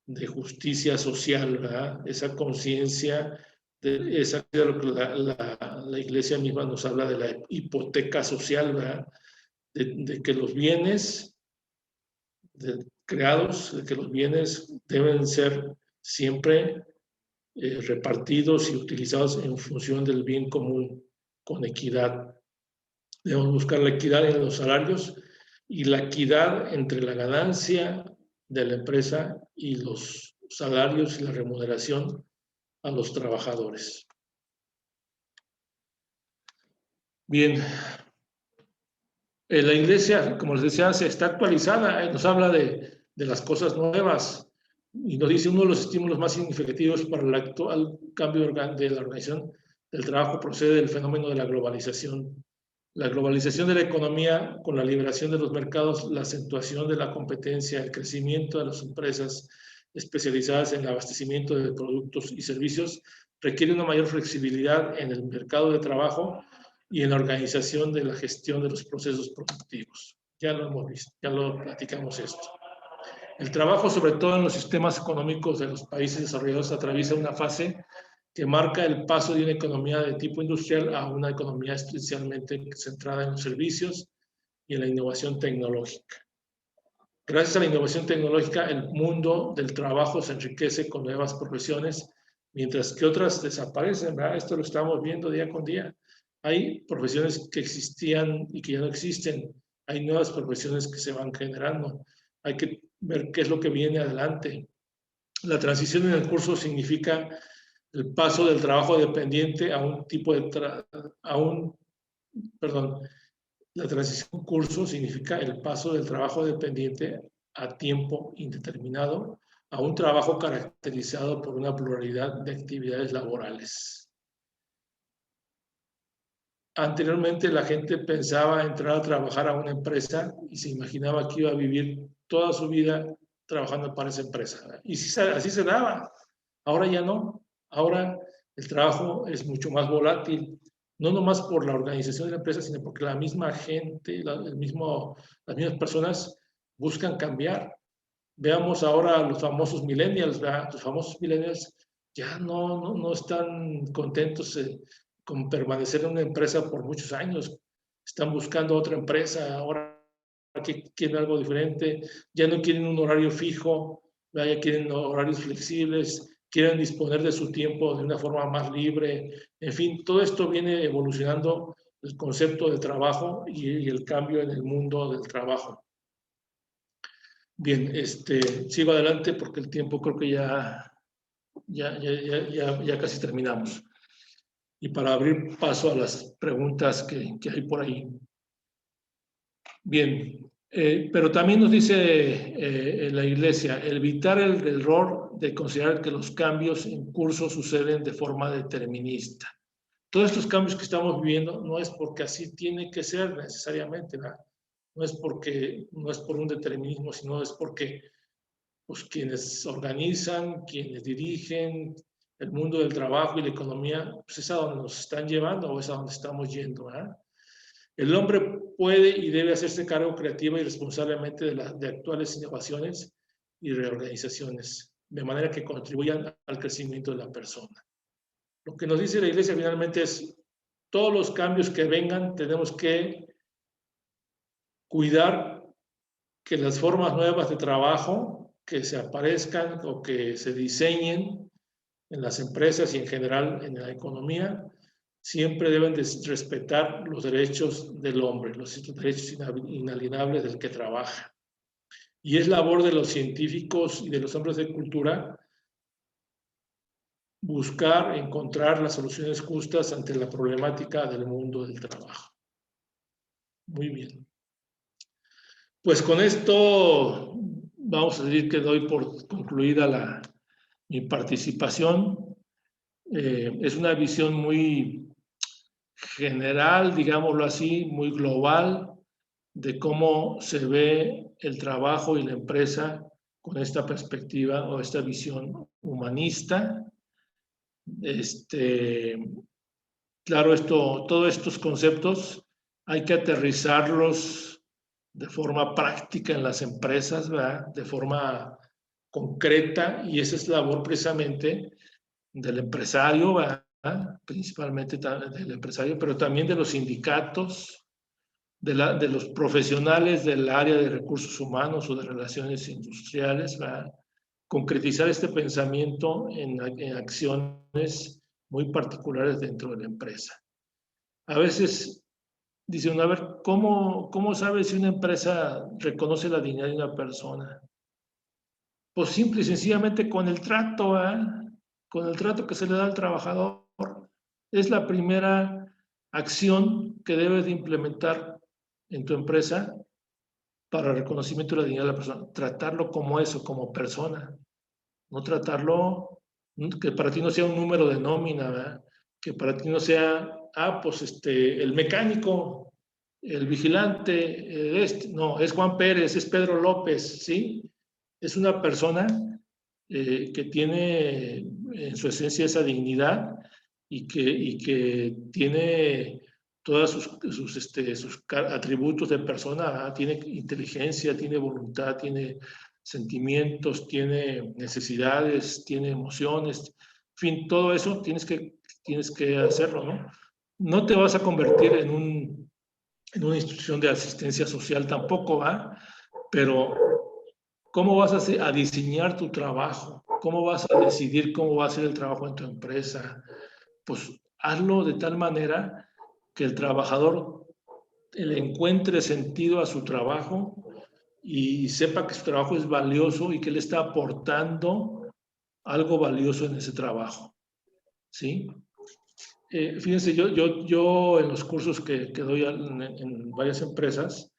de justicia social, ¿verdad? Esa conciencia de lo que la iglesia misma nos habla de la hipoteca social, ¿verdad? De que los bienes creados, de que los bienes deben ser siempre repartidos y utilizados en función del bien común, con equidad. Debemos buscar la equidad en los salarios y la equidad entre la ganancia de la empresa y los salarios y la remuneración a los trabajadores. Bien, la iglesia, como les decía, se está actualizada, nos habla de las cosas nuevas y nos dice uno de los estímulos más significativos para el actual cambio de la organización del trabajo procede del fenómeno de la globalización. La globalización de la economía con la liberación de los mercados, la acentuación de la competencia, el crecimiento de las empresas especializadas en el abastecimiento de productos y servicios requiere una mayor flexibilidad en el mercado de trabajo y en la organización de la gestión de los procesos productivos. Ya lo hemos visto, ya lo platicamos esto. El trabajo, sobre todo en los sistemas económicos de los países desarrollados, atraviesa una fase que marca el paso de una economía de tipo industrial a una economía esencialmente centrada en los servicios y en la innovación tecnológica. Gracias a la innovación tecnológica, el mundo del trabajo se enriquece con nuevas profesiones, mientras que otras desaparecen, ¿verdad? Esto lo estamos viendo día con día. Hay profesiones que existían y que ya no existen. Hay nuevas profesiones que se van generando. Hay que ver qué es lo que viene adelante. La transición en el curso significa el paso del trabajo dependiente a un tipo de la transición en curso significa el paso del trabajo dependiente a tiempo indeterminado a un trabajo caracterizado por una pluralidad de actividades laborales. Anteriormente la gente pensaba entrar a trabajar a una empresa y se imaginaba que iba a vivir toda su vida trabajando para esa empresa. Y así se daba. Ahora ya no. Ahora el trabajo es mucho más volátil, no nomás por la organización de la empresa, sino porque la misma gente, las mismas personas buscan cambiar. Veamos ahora los famosos millennials, ¿verdad? Los famosos millennials ya no están contentos con permanecer en una empresa por muchos años. Están buscando otra empresa, ahora que quieren algo diferente, ya no quieren un horario fijo, ya quieren horarios flexibles, quieren disponer de su tiempo de una forma más libre. En fin, todo esto viene evolucionando el concepto de trabajo y el cambio en el mundo del trabajo. Bien, sigo adelante porque el tiempo creo que ya casi terminamos. Y para abrir paso a las preguntas que hay por ahí. Bien, pero también nos dice la Iglesia, evitar el error de considerar que los cambios en curso suceden de forma determinista. Todos estos cambios que estamos viviendo no es porque así tiene que ser necesariamente, ¿verdad? No es por un determinismo, sino es porque pues, quienes organizan, quienes dirigen el mundo del trabajo y la economía, pues es a donde nos están llevando o es a donde estamos yendo, ¿verdad? El hombre puede y debe hacerse cargo creativa y responsablemente de actuales innovaciones y reorganizaciones, de manera que contribuyan al crecimiento de la persona. Lo que nos dice la Iglesia finalmente es, todos los cambios que vengan tenemos que cuidar que las formas nuevas de trabajo que se aparezcan o que se diseñen en las empresas y en general en la economía, siempre deben de respetar los derechos del hombre, los derechos inalienables del que trabaja. Y es labor de los científicos y de los hombres de cultura buscar, encontrar las soluciones justas ante la problemática del mundo del trabajo. Muy bien. Pues con esto vamos a decir que doy por concluida mi participación. Es una visión muy general, digámoslo así, muy global, de cómo se ve el trabajo y la empresa con esta perspectiva o esta visión humanista. Claro, todos estos conceptos hay que aterrizarlos de forma práctica en las empresas, ¿verdad? De forma concreta, y esa es labor precisamente del empresario, ¿verdad? Principalmente del empresario, pero también de los sindicatos, de los profesionales del área de recursos humanos o de relaciones industriales, ¿verdad? Concretizar este pensamiento en acciones muy particulares dentro de la empresa. A veces dice uno, a ver, ¿cómo sabe si una empresa reconoce la dignidad de una persona? Pues simple y sencillamente con el trato, ¿eh? Con el trato que se le da al trabajador. Es la primera acción que debes de implementar en tu empresa para el reconocimiento de la dignidad de la persona. Tratarlo como eso, como persona. No tratarlo, que para ti no sea un número de nómina, ¿verdad? Que para ti no sea, pues el mecánico, el vigilante, no, es Juan Pérez, es Pedro López, ¿sí? Es una persona que tiene en su esencia esa dignidad y que tiene todos sus atributos de persona, tiene inteligencia, tiene voluntad, tiene sentimientos, tiene necesidades, tiene emociones, en fin, todo eso tienes que hacerlo, ¿no? No te vas a convertir en una institución de asistencia social tampoco, ¿va? Pero ¿cómo vas a diseñar tu trabajo? ¿Cómo vas a decidir cómo va a ser el trabajo en tu empresa? Pues hazlo de tal manera que el trabajador le encuentre sentido a su trabajo y sepa que su trabajo es valioso y que le está aportando algo valioso en ese trabajo, ¿sí? Fíjense, yo en los cursos que doy en varias empresas,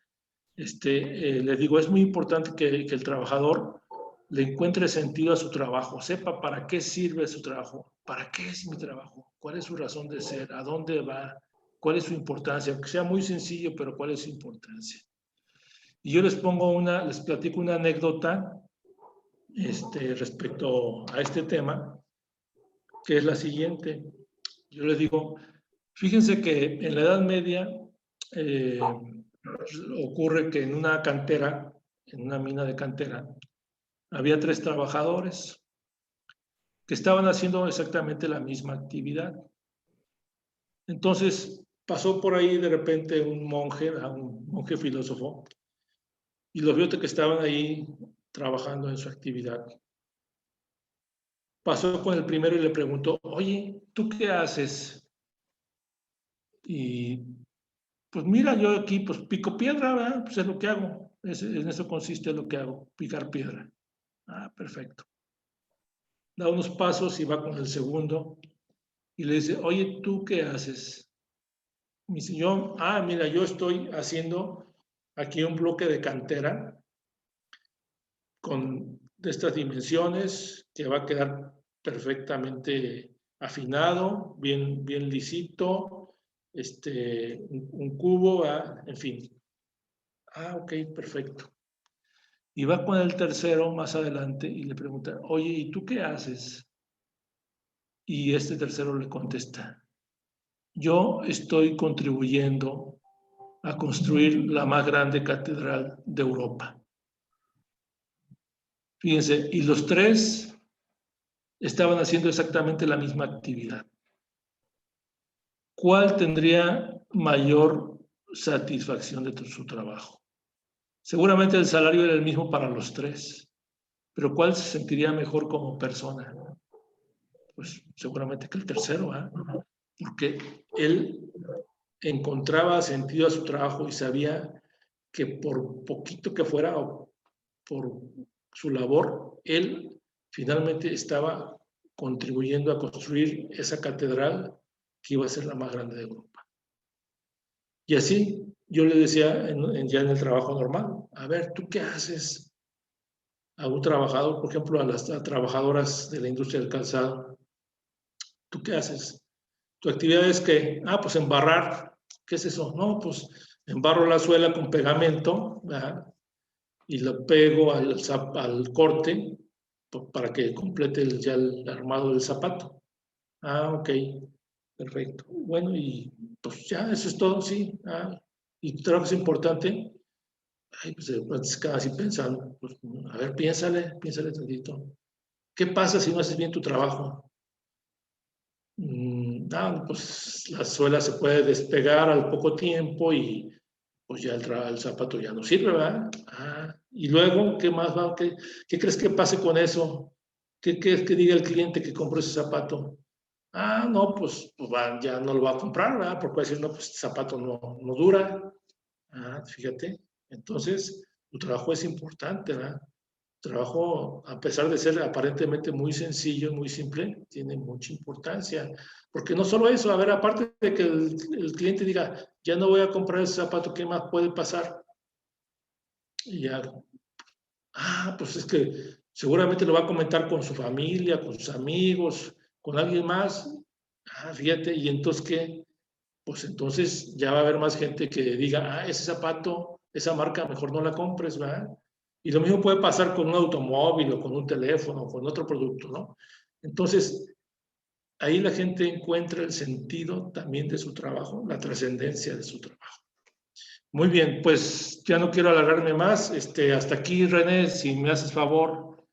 les digo, es muy importante que el trabajador le encuentre sentido a su trabajo, sepa para qué sirve su trabajo, para qué es mi trabajo, cuál es su razón de ser, a dónde va, cuál es su importancia, aunque sea muy sencillo, pero cuál es su importancia. Y yo les platico una anécdota respecto a este tema, que es la siguiente. Yo les digo, fíjense que en la Edad Media ocurre que en una cantera, en una mina de cantera, había 3 trabajadores que estaban haciendo exactamente la misma actividad. Entonces pasó por ahí de repente un monje filósofo, y los vio que estaban ahí trabajando en su actividad. Pasó con el primero y le preguntó, oye, ¿tú qué haces? Y pues mira, yo aquí pues pico piedra, ¿verdad? Pues es lo que hago. En eso consiste lo que hago, picar piedra. Ah, perfecto. Da unos pasos y va con el segundo y le dice, oye, ¿tú qué haces? Me dice, mira, yo estoy haciendo aquí un bloque de cantera de estas dimensiones que va a quedar perfectamente afinado, bien lisito, un cubo, en fin. Ok, perfecto. Y va con el tercero más adelante y le pregunta, oye, ¿y tú qué haces? Y este tercero le contesta, yo estoy contribuyendo a construir la más grande catedral de Europa. Fíjense, y los tres estaban haciendo exactamente la misma actividad. ¿Cuál tendría mayor satisfacción de su trabajo? Seguramente el salario era el mismo para los tres, pero ¿cuál se sentiría mejor como persona? Pues seguramente que el tercero, ¿eh? Porque él encontraba sentido a su trabajo y sabía que por poquito que fuera o por su labor, él finalmente estaba contribuyendo a construir esa catedral que iba a ser la más grande de Europa. Y así yo le decía ya en el trabajo normal, a ver, ¿tú qué haces? A un trabajador, por ejemplo, a las trabajadoras de la industria del calzado, ¿tú qué haces? Tu actividad es que, pues embarrar. ¿Qué es eso? No, pues embarro la suela con pegamento, ¿verdad? Y lo pego al corte para que complete ya el armado del zapato. Ok, perfecto. Bueno, y pues ya, eso es todo, sí. Y tu trabajo es importante. Pues se queda así pensando. Pues, a ver, piénsale tantito. ¿Qué pasa si no haces bien tu trabajo? Pues la suela se puede despegar al poco tiempo y pues ya el zapato ya no sirve, ¿verdad? Y luego, ¿qué más va? ¿Qué crees que pase con eso? ¿Qué crees que diga el cliente que compró ese zapato? No, pues ya no lo va a comprar, ¿verdad? Porque va a decir, no, pues este zapato no dura. Fíjate. Entonces, tu trabajo es importante, ¿verdad? Tu trabajo, a pesar de ser aparentemente muy sencillo, muy simple, tiene mucha importancia. Porque no solo eso, a ver, aparte de que el cliente diga, ya no voy a comprar ese zapato, ¿qué más puede pasar? Y ya, pues es que seguramente lo va a comentar con su familia, con sus amigos, con alguien más. Fíjate, y entonces, ¿qué? Pues entonces ya va a haber más gente que diga, ese zapato, esa marca, mejor no la compres, ¿verdad? Y lo mismo puede pasar con un automóvil o con un teléfono o con otro producto, ¿no? Entonces, ahí la gente encuentra el sentido también de su trabajo, la trascendencia de su trabajo. Muy bien, pues ya no quiero alargarme más. Hasta aquí, René, si me haces favor,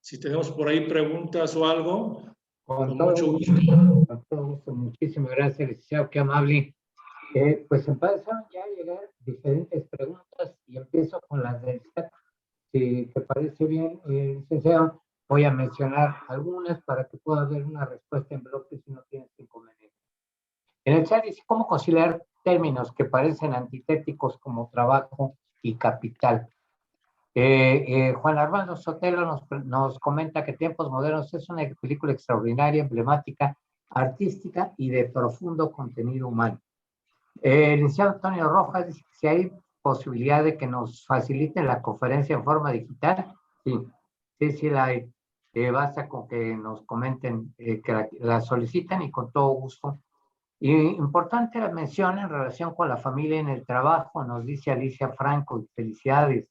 si tenemos por ahí preguntas o algo, con mucho gusto. Con todo gusto, muchísimas gracias, licenciado, qué amable. Pues empezaron ya a llegar diferentes preguntas y empiezo con las del chat. Si te parece bien, licenciado, voy a mencionar algunas para que pueda haber una respuesta en bloque si no tienes inconveniente. En el chat dice, ¿cómo conciliar términos que parecen antitéticos como trabajo y capital? Juan Armando Sotelo nos comenta que Tiempos Modernos es una película extraordinaria, emblemática, artística y de profundo contenido humano. El licenciado Antonio Rojas dice que si hay posibilidad de que nos faciliten la conferencia en forma digital, sí la hay. Basta con que nos comenten que la solicitan y con todo gusto. Y importante la mención en relación con la familia en el trabajo, nos dice Alicia Franco, felicidades.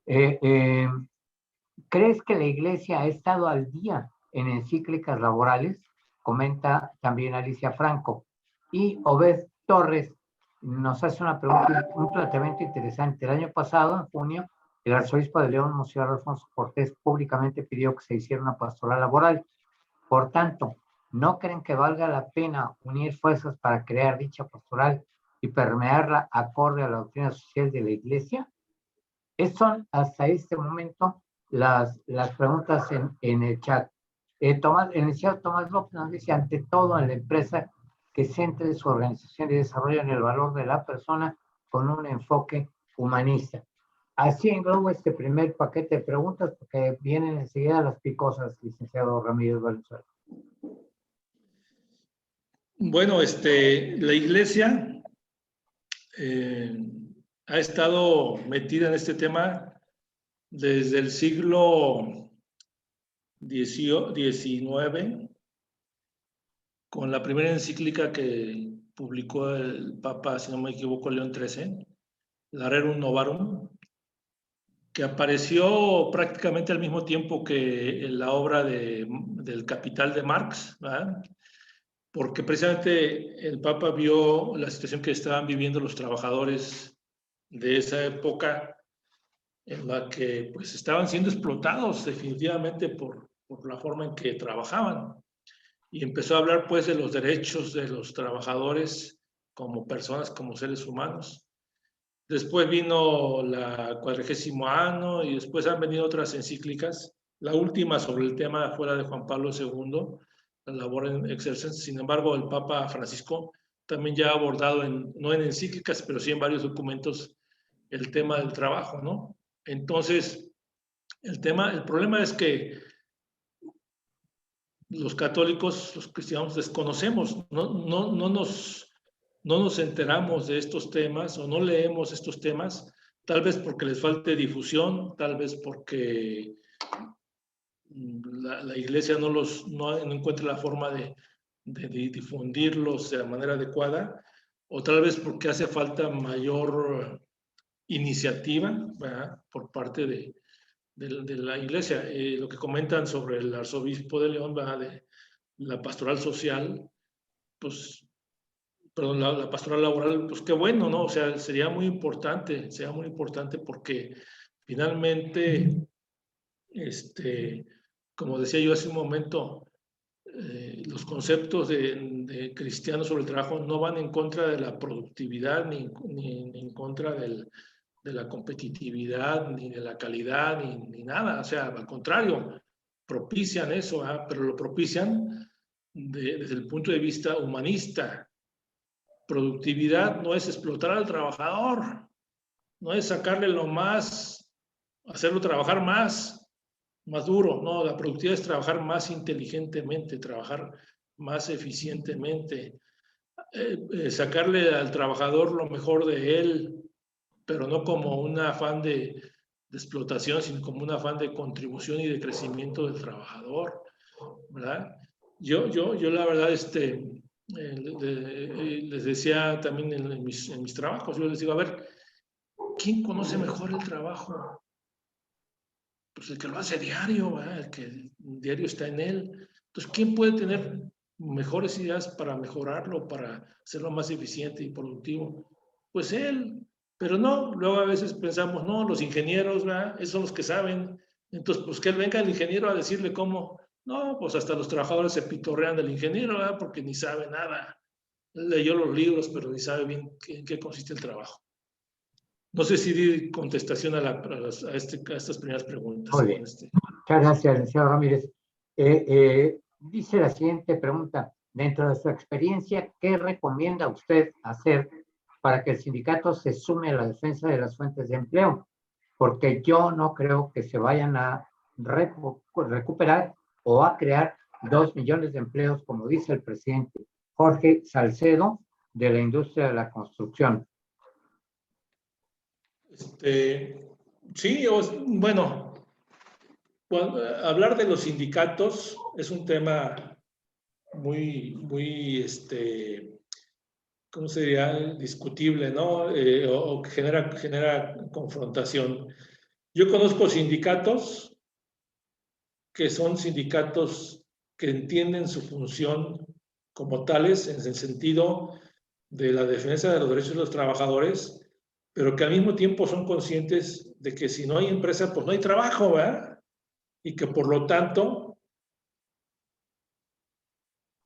¿Crees que la Iglesia ha estado al día en encíclicas laborales? Comenta también Alicia Franco. Y Obed Torres nos hace una pregunta, un planteamiento interesante. El año pasado, en junio, el arzobispo de León, Monseñor Alfonso Cortés, públicamente pidió que se hiciera una pastoral laboral. Por tanto, ¿no creen que valga la pena unir fuerzas para crear dicha pastoral y permearla acorde a la doctrina social de la Iglesia? Son hasta este momento las preguntas en el chat. El licenciado Tomás López nos dice, ante todo en la empresa, que centre su organización y desarrollo en el valor de la persona con un enfoque humanista. Así englobo este primer paquete de preguntas, porque vienen enseguida las picosas, licenciado Ramírez Valenzuela. Bueno, la iglesia ha estado metida en este tema desde el siglo XIX, con la primera encíclica que publicó el Papa, si no me equivoco, León XIII, la Rerum Novarum, que apareció prácticamente al mismo tiempo que la obra del Capital de Marx, ¿verdad? Porque precisamente el Papa vio la situación que estaban viviendo los trabajadores de esa época, en la que pues estaban siendo explotados definitivamente por la forma en que trabajaban. Y empezó a hablar pues de los derechos de los trabajadores como personas, como seres humanos. Después vino la 40º año y después han venido otras encíclicas. La última sobre el tema fuera de Juan Pablo II, la labor en excelsis. Sin embargo, el Papa Francisco también ya ha abordado, no en encíclicas, pero sí en varios documentos, el tema del trabajo, ¿no? Entonces, el problema es que los católicos, los cristianos, desconocemos, no nos enteramos de estos temas o no leemos estos temas, tal vez porque les falte difusión, tal vez porque la iglesia no encuentra la forma de difundirlos de la manera adecuada, o tal vez porque hace falta mayor iniciativa, ¿verdad?, por parte de la iglesia. Lo que comentan sobre el arzobispo de León, ¿verdad?, de la pastoral social, pues, perdón, la pastoral laboral, pues qué bueno, ¿no? O sea, sería muy importante porque finalmente, como decía yo hace un momento, los conceptos de cristianos sobre el trabajo no van en contra de la productividad ni en contra de la competitividad, ni de la calidad, ni nada. O sea, al contrario, propician eso, ¿eh? Pero lo propician desde el punto de vista humanista. Productividad no es explotar al trabajador, no es sacarle lo más, hacerlo trabajar más duro. No, la productividad es trabajar más inteligentemente, trabajar más eficientemente, sacarle al trabajador lo mejor de él, pero no como un afán de explotación, sino como un afán de contribución y de crecimiento del trabajador, ¿verdad? Yo la verdad, les decía también en mis trabajos, yo les digo, a ver, ¿quién conoce mejor el trabajo? Pues el que lo hace diario, ¿verdad? El que diario está en él. Entonces, ¿quién puede tener mejores ideas para mejorarlo, para hacerlo más eficiente y productivo? Pues él. Pero no, luego a veces pensamos, no, los ingenieros, ¿verdad?, esos son los que saben. Entonces, pues que él venga el ingeniero a decirle cómo. No, pues hasta los trabajadores se pitorrean del ingeniero, ¿verdad?, porque ni sabe nada. Él leyó los libros, pero ni sabe bien en qué consiste el trabajo. No sé si di contestación a estas primeras preguntas. Muy bien. Muchas gracias, licenciado Ramírez. Dice la siguiente pregunta. Dentro de su experiencia, ¿qué recomienda usted hacer para que el sindicato se sume a la defensa de las fuentes de empleo? Porque yo no creo que se vayan a recuperar o a crear 2 millones de empleos, como dice el presidente Jorge Salcedo, de la industria de la construcción. Sí, bueno, hablar de los sindicatos es un tema muy, ¿cómo se diría?, discutible, ¿no? O que genera confrontación. Yo conozco sindicatos que son sindicatos que entienden su función como tales, en el sentido de la defensa de los derechos de los trabajadores, pero que al mismo tiempo son conscientes de que si no hay empresa, pues no hay trabajo, ¿verdad? Y que por lo tanto,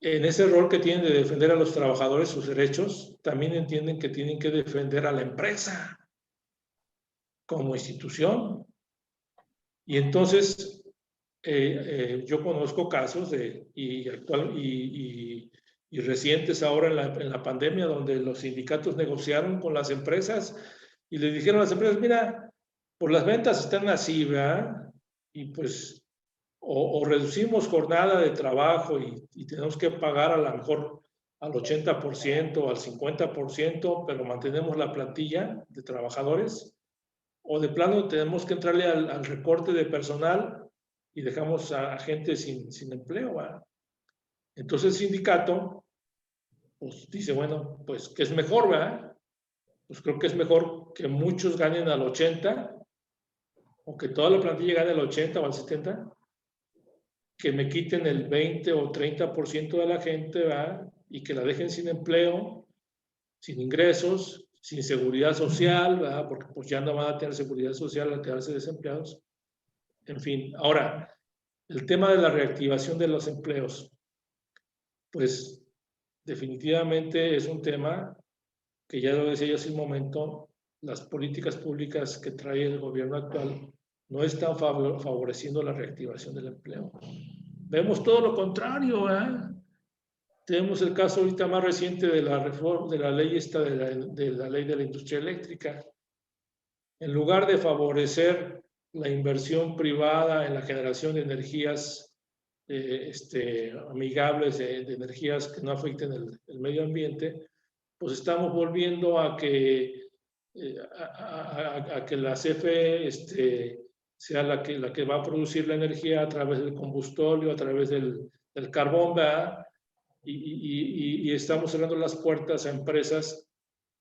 en ese rol que tienen de defender a los trabajadores sus derechos, también entienden que tienen que defender a la empresa como institución. Y entonces, yo conozco casos y recientes ahora en la pandemia, donde los sindicatos negociaron con las empresas y le dijeron a las empresas, mira, pues las ventas están así, ¿verdad? Y pues o reducimos jornada de trabajo y tenemos que pagar a lo mejor al 80% o al 50%, pero mantenemos la plantilla de trabajadores, o de plano tenemos que entrarle al recorte de personal y dejamos a gente sin empleo, ¿verdad? Entonces el sindicato pues dice, bueno, pues ¿qué es mejor, verdad? Pues creo que es mejor que muchos ganen al 80 o que toda la plantilla gane al 80 o al 70, que me quiten el 20 o 30% de la gente, ¿verdad? Y que la dejen sin empleo, sin ingresos, sin seguridad social, ¿verdad? Porque pues ya no van a tener seguridad social al quedarse desempleados. En fin, ahora, el tema de la reactivación de los empleos, pues definitivamente es un tema que ya lo decía yo hace un momento, las políticas públicas que trae el gobierno actual no están favoreciendo la reactivación del empleo. Vemos todo lo contrario, ¿eh? Tenemos el caso ahorita más reciente de la reforma, de la ley esta, de la ley de la industria eléctrica. En lugar de favorecer la inversión privada en la generación de energías amigables, de energías que no afecten el medio ambiente, pues estamos volviendo a que la CFE sea la que va a producir la energía a través del combustible, a través del carbón, ¿verdad? Y estamos cerrando las puertas a empresas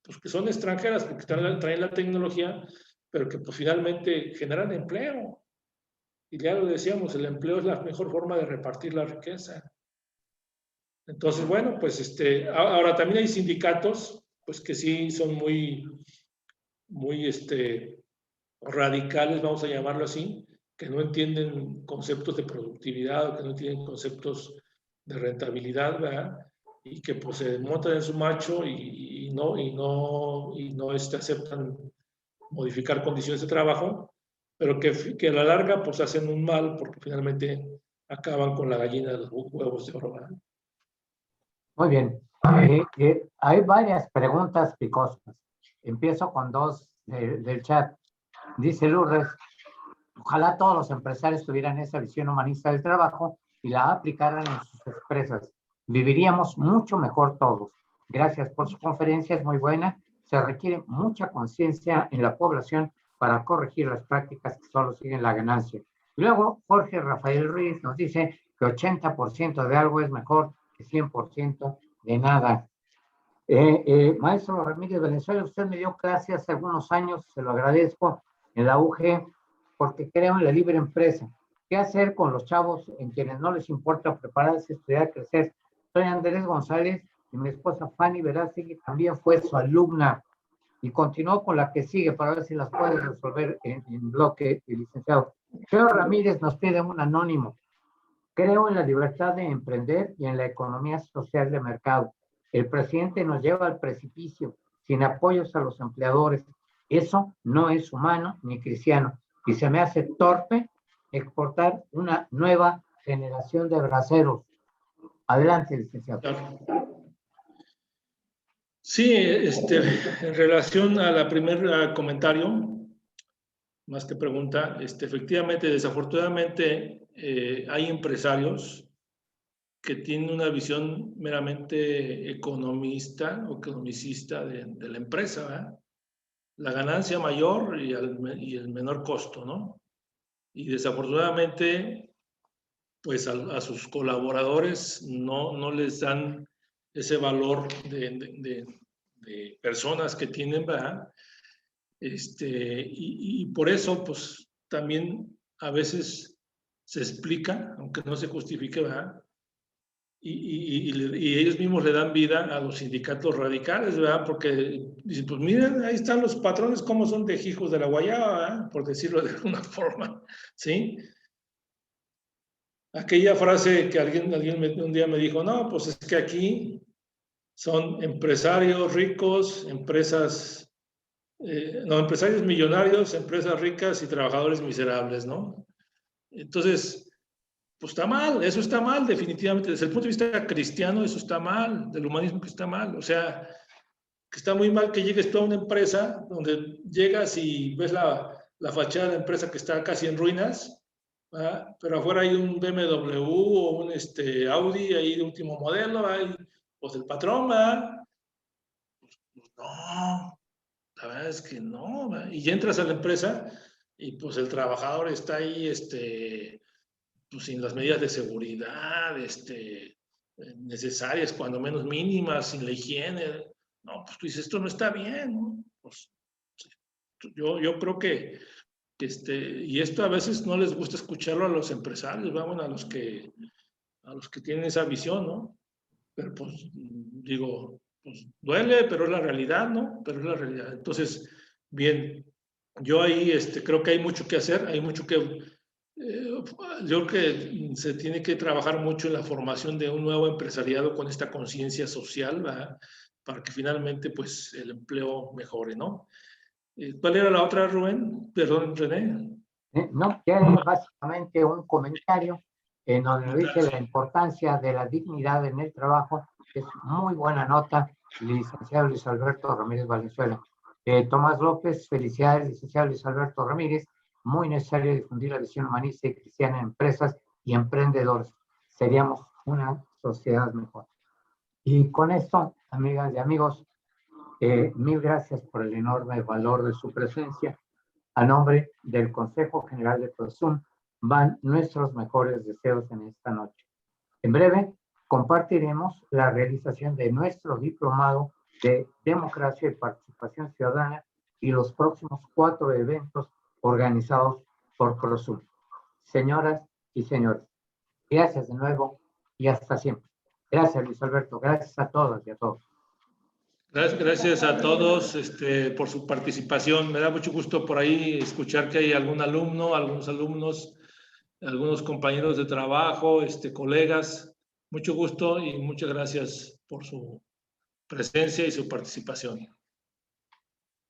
pues, que son extranjeras, porque traen la tecnología, pero que pues, finalmente generan empleo. Y ya lo decíamos, el empleo es la mejor forma de repartir la riqueza. Entonces, bueno, pues ahora también hay sindicatos, pues que sí son muy radicales, vamos a llamarlo así, que no entienden conceptos de productividad o que no entienden conceptos de rentabilidad, ¿verdad? Y que pues se montan en su macho y no aceptan modificar condiciones de trabajo, pero que a la larga pues hacen un mal porque finalmente acaban con la gallina de los huevos de oro, ¿verdad? Muy bien. Hay varias preguntas picosas. Empiezo con dos del chat. Dice Lourdes, ojalá todos los empresarios tuvieran esa visión humanista del trabajo y la aplicaran en sus empresas. Viviríamos mucho mejor todos. Gracias por su conferencia, es muy buena. Se requiere mucha conciencia en la población para corregir las prácticas que solo siguen la ganancia. Luego, Jorge Rafael Ruiz nos dice que 80% de algo es mejor que 100% de nada. Maestro Ramírez Valenzuela, usted me dio clase hace algunos años, se lo agradezco, en la UG, porque creo en la libre empresa. ¿Qué hacer con los chavos en quienes no les importa prepararse, estudiar, crecer? Soy Andrés González y mi esposa Fanny Verástegui también fue su alumna y continuó con la que sigue para ver si las puede resolver en bloque, licenciado. Leo Ramírez nos pide un anónimo. Creo en la libertad de emprender y en la economía social de mercado. El presidente nos lleva al precipicio sin apoyos a los empleadores. Eso no es humano ni cristiano. Y se me hace torpe exportar una nueva generación de braceros. Adelante, licenciado. Sí, en relación a la primera comentario, más que pregunta, efectivamente, desafortunadamente, hay empresarios que tienen una visión meramente economista o economicista de la empresa, ¿verdad? La ganancia mayor y el menor costo, ¿no? Y desafortunadamente, pues a sus colaboradores no les dan ese valor de personas que tienen, ¿verdad? Y por eso, pues también a veces se explica, aunque no se justifique, ¿verdad? Y ellos mismos le dan vida a los sindicatos radicales, ¿verdad? Porque dicen, pues miren, ahí están los patrones, cómo son de hijos de la guayaba, ¿verdad? Por decirlo de alguna forma, ¿sí? Aquella frase que alguien un día me dijo, no, pues es que aquí son empresarios ricos, empresas no, empresarios millonarios, empresas ricas y trabajadores miserables, ¿no? Entonces, pues está mal, eso está mal definitivamente. Desde el punto de vista cristiano, eso está mal, del humanismo que está mal. O sea, que está muy mal que llegues tú a una empresa donde llegas y ves la fachada de la empresa que está casi en ruinas, ¿verdad? Pero afuera hay un BMW o un Audi ahí de último modelo, hay, pues el patrón, ¿verdad? Pues no, la verdad es que no, ¿verdad? Y ya entras a la empresa y pues el trabajador está ahí, pues sin las medidas de seguridad, necesarias, cuando menos mínimas, sin la higiene. No, pues tú dices, esto no está bien, ¿no? Pues, yo creo que, y esto a veces no les gusta escucharlo a los empresarios, vamos, a los que tienen esa visión, ¿no? Pero pues, digo, pues duele, pero es la realidad, ¿no? Pero es la realidad. Entonces, bien, yo ahí creo que hay mucho que hacer, hay mucho que yo creo que se tiene que trabajar mucho en la formación de un nuevo empresariado con esta conciencia social, ¿verdad? Para que finalmente pues el empleo mejore, ¿no? ¿Cuál era la otra, Rubén? Perdón, René. No, que es básicamente un comentario en donde dice la importancia de la dignidad en el trabajo. Es muy buena nota, licenciado Luis Alberto Ramírez Valenzuela. Tomás López, felicidades, licenciado Luis Alberto Ramírez. Muy necesario difundir la visión humanista y cristiana en empresas y emprendedores. Seríamos una sociedad mejor. Y con esto, amigas y amigos, mil gracias por el enorme valor de su presencia. A nombre del Consejo General de PROSUM van nuestros mejores deseos en esta noche. En breve compartiremos la realización de nuestro diplomado de Democracia y Participación Ciudadana y los próximos 4 eventos organizados por PROSUM. Señoras y señores, gracias de nuevo y hasta siempre. Gracias, Luis Alberto. Gracias a todas y a todos. Gracias a todos por su participación. Me da mucho gusto por ahí escuchar que hay algún alumno, algunos alumnos, algunos compañeros de trabajo, colegas. Mucho gusto y muchas gracias por su presencia y su participación.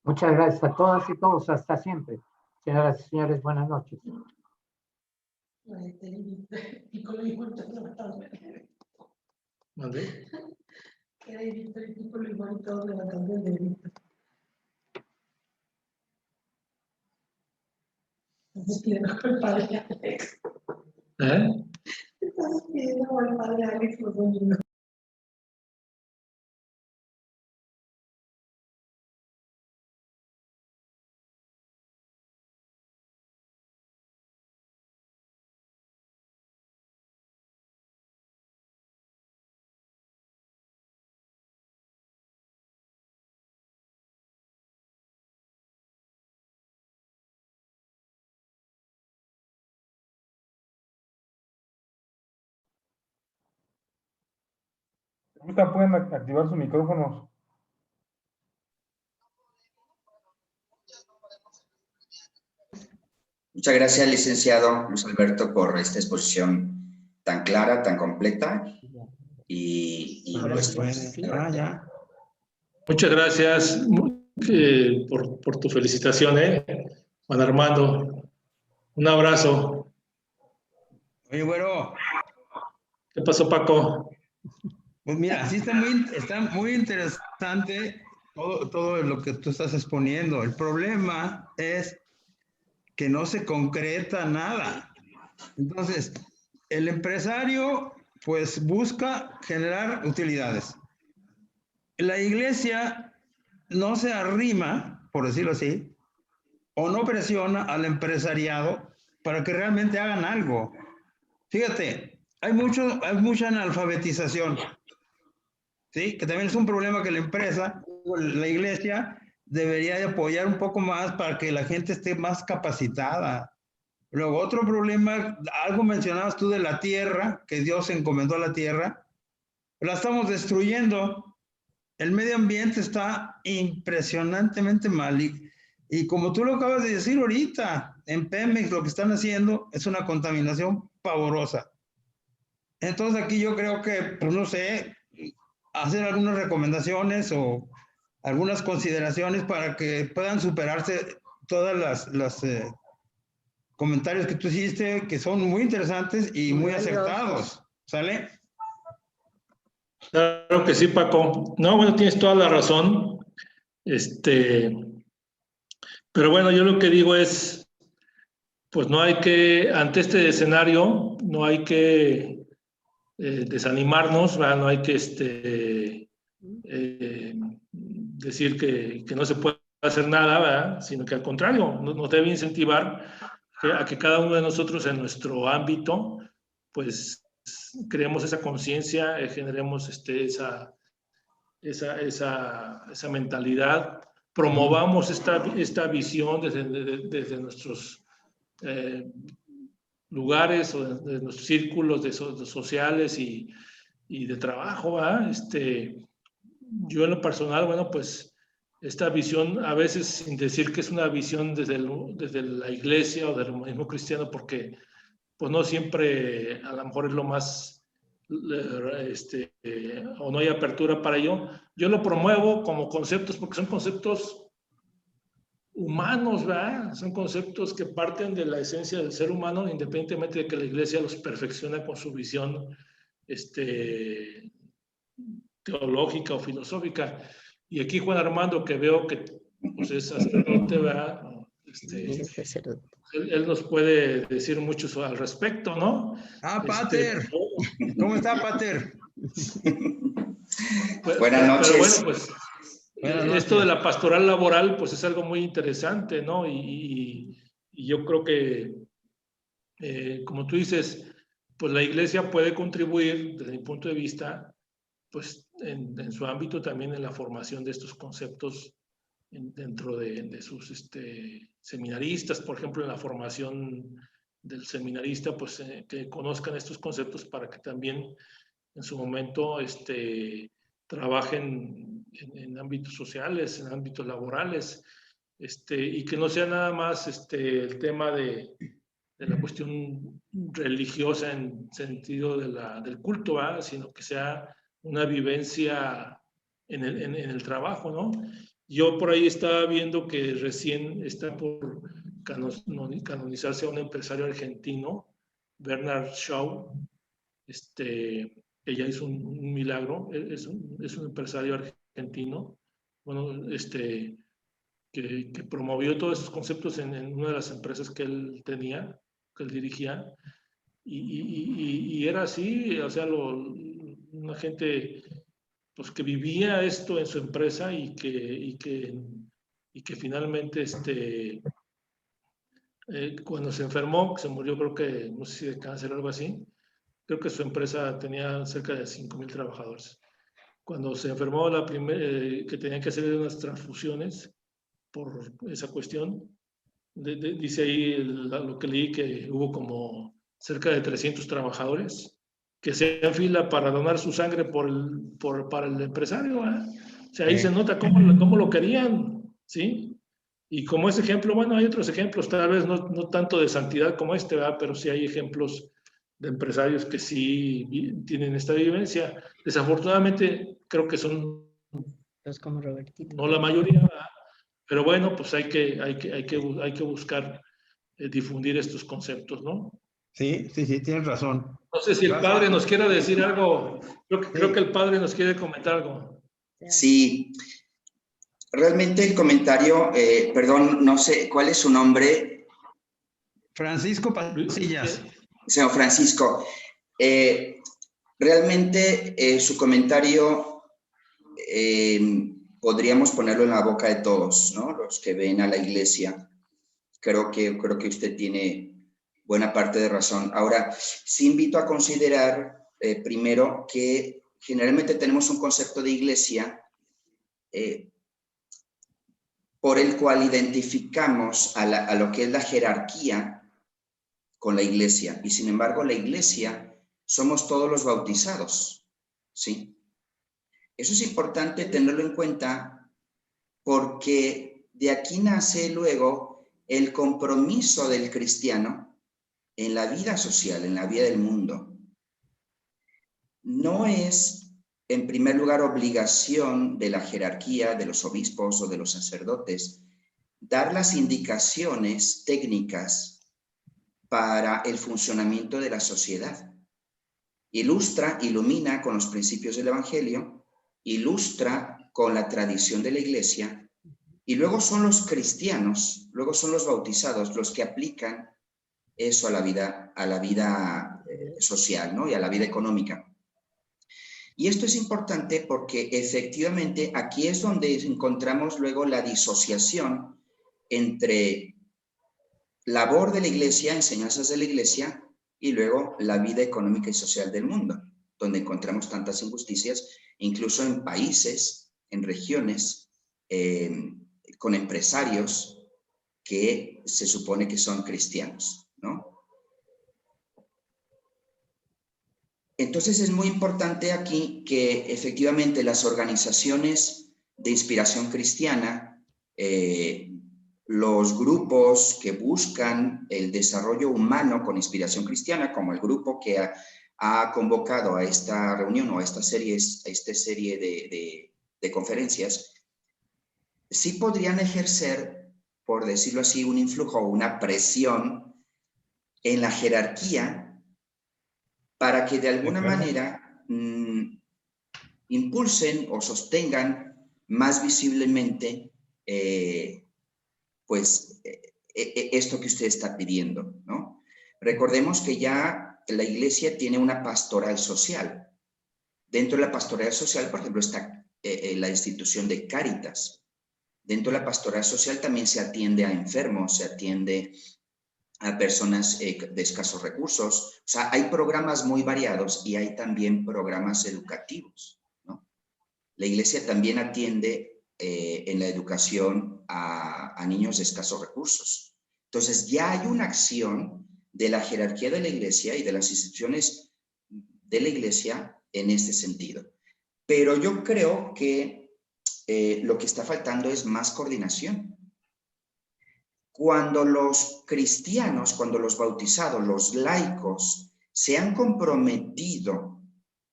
Muchas gracias a todas y todos. Hasta siempre. Señoras y señores, buenas noches. ¿Vale? Estás pidiendo con el padre Alex. Estás pidiendo con el padre Alex los domingos. Pueden activar sus micrófonos. Muchas gracias, licenciado Luis Alberto, por esta exposición tan clara, tan completa. Y pues, ya. Muchas gracias por tu felicitación, Juan Armando. Un abrazo. Oye, güero. ¿Qué pasó, Paco? Pues mira, sí está muy interesante todo lo que tú estás exponiendo. El problema es que no se concreta nada. Entonces, el empresario pues busca generar utilidades. La iglesia no se arrima, por decirlo así, o no presiona al empresariado para que realmente hagan algo. Fíjate, hay mucha analfabetización, ¿sí? Que también es un problema que la empresa, la iglesia, debería de apoyar un poco más para que la gente esté más capacitada. Luego, otro problema, algo mencionabas tú de la tierra, que Dios encomendó a la tierra, la estamos destruyendo. El medio ambiente está impresionantemente mal. Y como tú lo acabas de decir ahorita, en Pemex lo que están haciendo es una contaminación pavorosa. Entonces aquí yo creo que, pues no sé, hacer algunas recomendaciones o algunas consideraciones para que puedan superarse todas las comentarios que tú hiciste, que son muy interesantes y muy acertados. ¿Sale? Claro que sí, Paco. No, bueno, tienes toda la razón. Pero bueno, yo lo que digo es, pues no hay que, ante este escenario, no hay que desanimarnos, ¿verdad? No hay que decir que no se puede hacer nada, ¿verdad? Sino que al contrario, nos debe incentivar a que cada uno de nosotros en nuestro ámbito, pues creemos esa conciencia, generemos esa mentalidad, promovamos esta visión desde nuestros lugares o de nuestros círculos de sociales y de trabajo, ¿verdad? Yo en lo personal, bueno, pues esta visión, a veces sin decir que es una visión desde la iglesia o del humanismo cristiano, porque pues no siempre a lo mejor es lo más, o no hay apertura para ello. Yo lo promuevo como conceptos porque son conceptos humanos, ¿verdad? Son conceptos que parten de la esencia del ser humano, independientemente de que la iglesia los perfecciona con su visión teológica o filosófica. Y aquí Juan Armando, que veo que pues, es sacerdote, ¿verdad? Él nos puede decir mucho al respecto, ¿no? Pater. ¿Cómo está, Pater? Buenas noches. Pero bueno, pues esto de la pastoral laboral, pues es algo muy interesante, ¿no? Y yo creo que, como tú dices, pues la iglesia puede contribuir, desde mi punto de vista, pues en su ámbito también en la formación de estos conceptos dentro de sus seminaristas, por ejemplo, en la formación del seminarista, pues que conozcan estos conceptos para que también en su momento trabajen en ámbitos sociales, en ámbitos laborales, y que no sea nada más el tema de la cuestión religiosa en sentido del culto, ¿verdad? Sino que sea una vivencia en el trabajo, ¿no? Yo por ahí estaba viendo que recién está por canonizarse a un empresario argentino, Bernard Shaw, que ya hizo un milagro. Es un empresario argentino, bueno, que promovió todos esos conceptos en una de las empresas que él tenía, que él dirigía, y era así, o sea, una gente pues que vivía esto en su empresa y que finalmente cuando se enfermó, se murió, creo que, no sé si de cáncer o algo así, creo que su empresa tenía cerca de 5,000 trabajadores. Cuando se enfermó, que tenían que hacer unas transfusiones por esa cuestión, dice ahí lo que leí, que hubo como cerca de 300 trabajadores que hacían fila para donar su sangre para el empresario, ¿eh? O sea, ahí se nota cómo lo querían, ¿sí? Y como ese ejemplo, bueno, hay otros ejemplos, tal vez no tanto de santidad como ¿verdad? Pero sí hay ejemplos de empresarios que sí tienen esta vivencia. Desafortunadamente, creo que son como Robertito. No la mayoría, ¿verdad? Pero bueno, pues hay que buscar difundir estos conceptos, ¿no? Sí, tienes razón. No sé si el padre nos quiera decir algo. Creo que el padre nos quiere comentar algo. Sí, realmente el comentario, perdón, no sé, ¿cuál es su nombre? Francisco Pasillas. Señor Francisco, realmente su comentario podríamos ponerlo en la boca de todos, ¿no? Los que ven a la iglesia. Creo que usted tiene buena parte de razón. Ahora, sí invito a considerar primero que generalmente tenemos un concepto de iglesia por el cual identificamos a lo que es la jerarquía con la iglesia. Y sin embargo, la iglesia somos todos los bautizados, ¿sí? Eso es importante tenerlo en cuenta porque de aquí nace luego el compromiso del cristiano en la vida social, en la vida del mundo. No es en primer lugar, obligación de la jerarquía, de los obispos o de los sacerdotes, dar las indicaciones técnicas para el funcionamiento de la sociedad. Ilustra, ilumina con los principios del Evangelio, ilustra con la tradición de la Iglesia, y luego son los cristianos, luego son los bautizados los que aplican eso a la vida social, ¿no? Y a la vida económica. Y esto es importante porque efectivamente aquí es donde encontramos luego la disociación entre labor de la Iglesia, enseñanzas de la Iglesia, y luego la vida económica y social del mundo, donde encontramos tantas injusticias, incluso en países, en regiones, con empresarios que se supone que son cristianos, ¿no? Entonces es muy importante aquí que efectivamente las organizaciones de inspiración cristiana, los grupos que buscan el desarrollo humano con inspiración cristiana, como el grupo que ha convocado a esta reunión o a esta serie de conferencias, sí podrían ejercer, por decirlo así, un influjo o una presión en la jerarquía para que de alguna manera impulsen o sostengan más visiblemente esto que usted está pidiendo, ¿no? Recordemos que ya la Iglesia tiene una pastoral social. Dentro de la pastoral social, por ejemplo, está la institución de Cáritas. Dentro de la pastoral social también se atiende a enfermos, se atiende a personas de escasos recursos. O sea, hay programas muy variados y hay también programas educativos, ¿no? La Iglesia también atiende en la educación a niños de escasos recursos. Entonces, ya hay una acción de la jerarquía de la Iglesia y de las instituciones de la Iglesia en este sentido. Pero yo creo que lo que está faltando es más coordinación. Cuando los cristianos, cuando los bautizados, los laicos, se han comprometido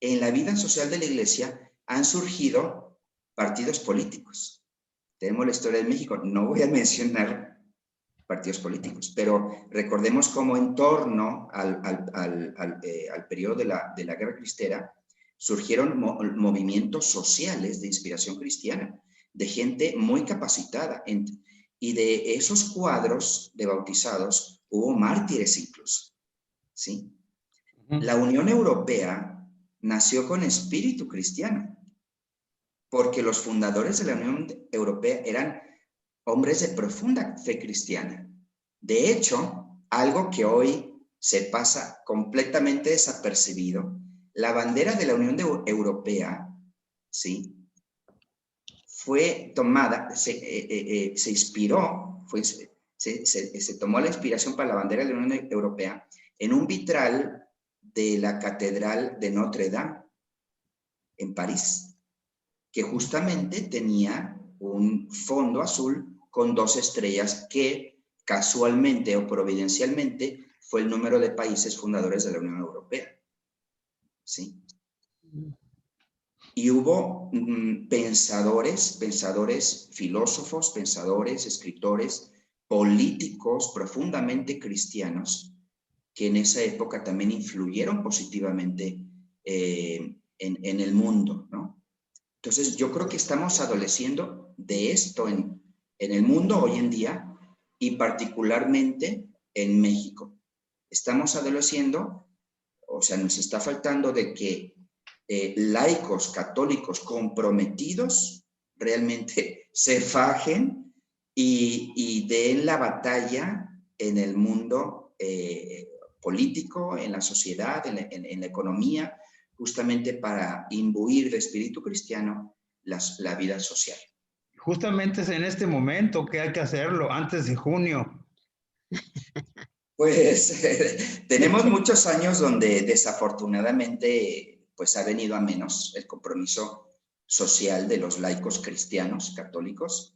en la vida social de la Iglesia, han surgido partidos políticos. Tenemos la historia de México, no voy a mencionar partidos políticos, pero recordemos cómo en torno al periodo de la Guerra Cristera surgieron movimientos sociales de inspiración cristiana, de gente muy capacitada, y de esos cuadros de bautizados hubo mártires incluso, ¿sí? La Unión Europea nació con espíritu cristiano, porque los fundadores de la Unión Europea eran hombres de profunda fe cristiana. De hecho, algo que hoy se pasa completamente desapercibido, la bandera de la Unión Europea, ¿sí?, fue tomada, se inspiró, se tomó la inspiración para la bandera de la Unión Europea en un vitral de la Catedral de Notre Dame en París, que justamente tenía un fondo azul con 2 estrellas que casualmente o providencialmente fue el número de países fundadores de la Unión Europea, ¿sí? Y hubo pensadores, filósofos, pensadores, escritores, políticos profundamente cristianos que en esa época también influyeron positivamente en el mundo, ¿no? Entonces yo creo que estamos adoleciendo de esto en el mundo hoy en día y particularmente en México. Estamos adoleciendo, o sea, nos está faltando de que laicos católicos comprometidos realmente se fajen y den la batalla en el mundo político, en la sociedad, en la economía, justamente para imbuir de espíritu cristiano la vida social. Justamente es en este momento que hay que hacerlo, antes de junio. Pues tenemos muchos años donde desafortunadamente pues ha venido a menos el compromiso social de los laicos cristianos católicos,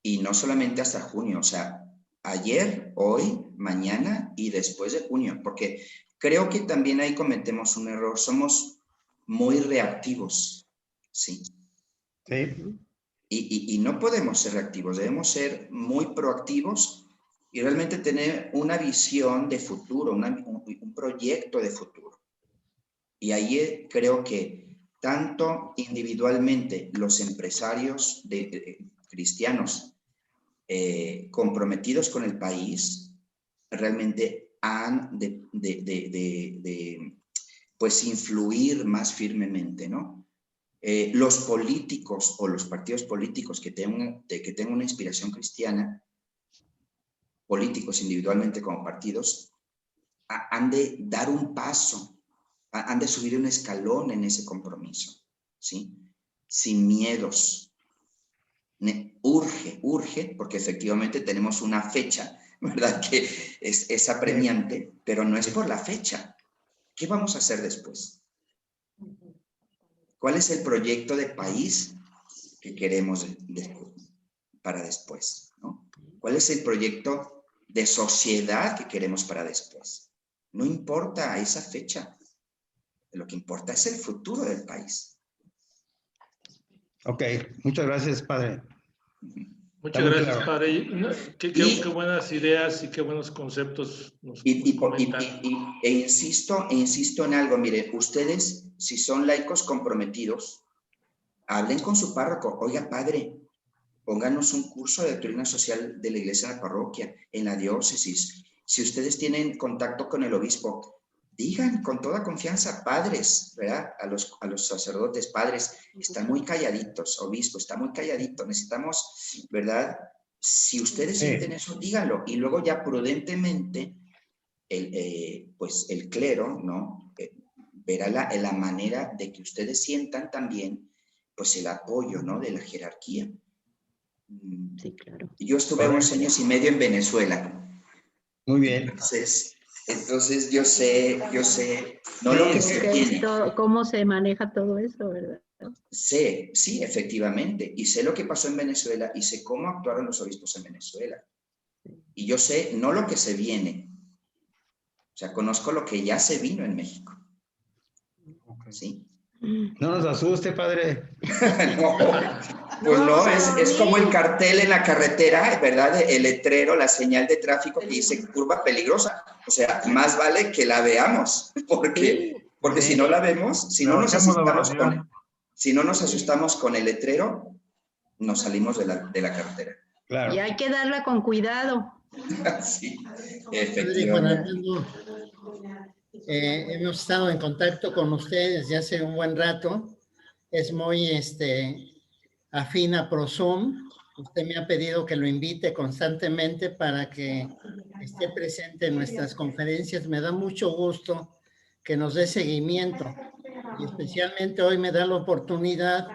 y no solamente hasta junio, o sea, ayer, hoy, mañana y después de junio, porque creo que también ahí cometemos un error, somos muy reactivos, ¿sí? Sí. Y no podemos ser reactivos, debemos ser muy proactivos y realmente tener una visión de futuro, un proyecto de futuro. Y ahí creo que tanto individualmente los empresarios cristianos comprometidos con el país realmente han pues influir más firmemente, ¿no? Los políticos o los partidos políticos que tengan una inspiración cristiana, políticos individualmente como partidos, han de dar un paso, han de subir un escalón en ese compromiso, ¿sí? Sin miedos. Urge, porque efectivamente tenemos una fecha, ¿verdad? Que es apremiante, pero no es por la fecha. ¿Qué vamos a hacer después? ¿Cuál es el proyecto de país que queremos para después, ¿no? ¿Cuál es el proyecto de sociedad que queremos para después? No importa esa fecha. Lo que importa es el futuro del país. Ok, muchas gracias, padre. Muchas gracias, padre. Qué buenas ideas y qué buenos conceptos nos comentan. Insisto en algo. Mire, ustedes, si son laicos comprometidos, hablen con su párroco. Oiga, padre, pónganos un curso de doctrina social de la iglesia en la parroquia, en la diócesis. Si ustedes tienen contacto con el obispo, digan con toda confianza, padres, ¿verdad? A los sacerdotes, padres, están muy calladitos, obispo, está muy calladito, necesitamos, ¿verdad? Si ustedes sienten eso, díganlo. Y luego ya prudentemente, pues el clero, ¿no? Verá la manera de que ustedes sientan también, pues el apoyo, ¿no? De la jerarquía. Sí, claro. Yo estuve 11 años y medio en Venezuela. Muy bien. Entonces yo sé, no lo que se tiene. ¿Cómo se maneja todo eso, verdad? Sé, sí, efectivamente. Y sé lo que pasó en Venezuela y sé cómo actuaron los obispos en Venezuela. Y yo sé no lo que se viene. O sea, conozco lo que ya se vino en México. ¿Sí? No nos asuste, padre. No, pues no, es como el cartel en la carretera, ¿verdad? El letrero, la señal de tráfico que dice curva peligrosa. O sea, más vale que la veamos, porque si no la vemos, si no nos asustamos con el letrero, nos salimos de la carretera. Claro. Y hay que darla con cuidado. Sí, efectivamente. Hemos estado en contacto con usted desde hace un buen rato. Es muy afín a ProZoom. Usted me ha pedido que lo invite constantemente para que esté presente en nuestras conferencias. Me da mucho gusto que nos dé seguimiento. Y especialmente hoy me da la oportunidad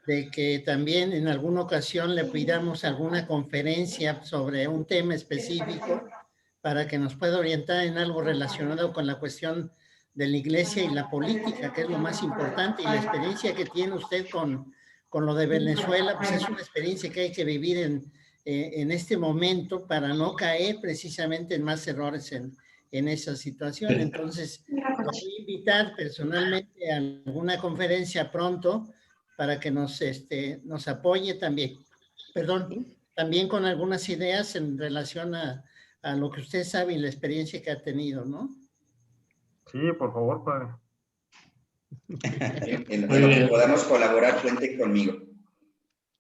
de que también en alguna ocasión le pidamos alguna conferencia sobre un tema específico para que nos pueda orientar en algo relacionado con la cuestión de la iglesia y la política, que es lo más importante. Y la experiencia que tiene usted con lo de Venezuela, pues es una experiencia que hay que vivir en este momento para no caer precisamente en más errores en esa situación. Entonces, lo voy a invitar personalmente a alguna conferencia pronto para que nos apoye también, también con algunas ideas en relación a lo que usted sabe y la experiencia que ha tenido, ¿no? Sí, por favor, padre. En lo que podamos colaborar, cuente conmigo.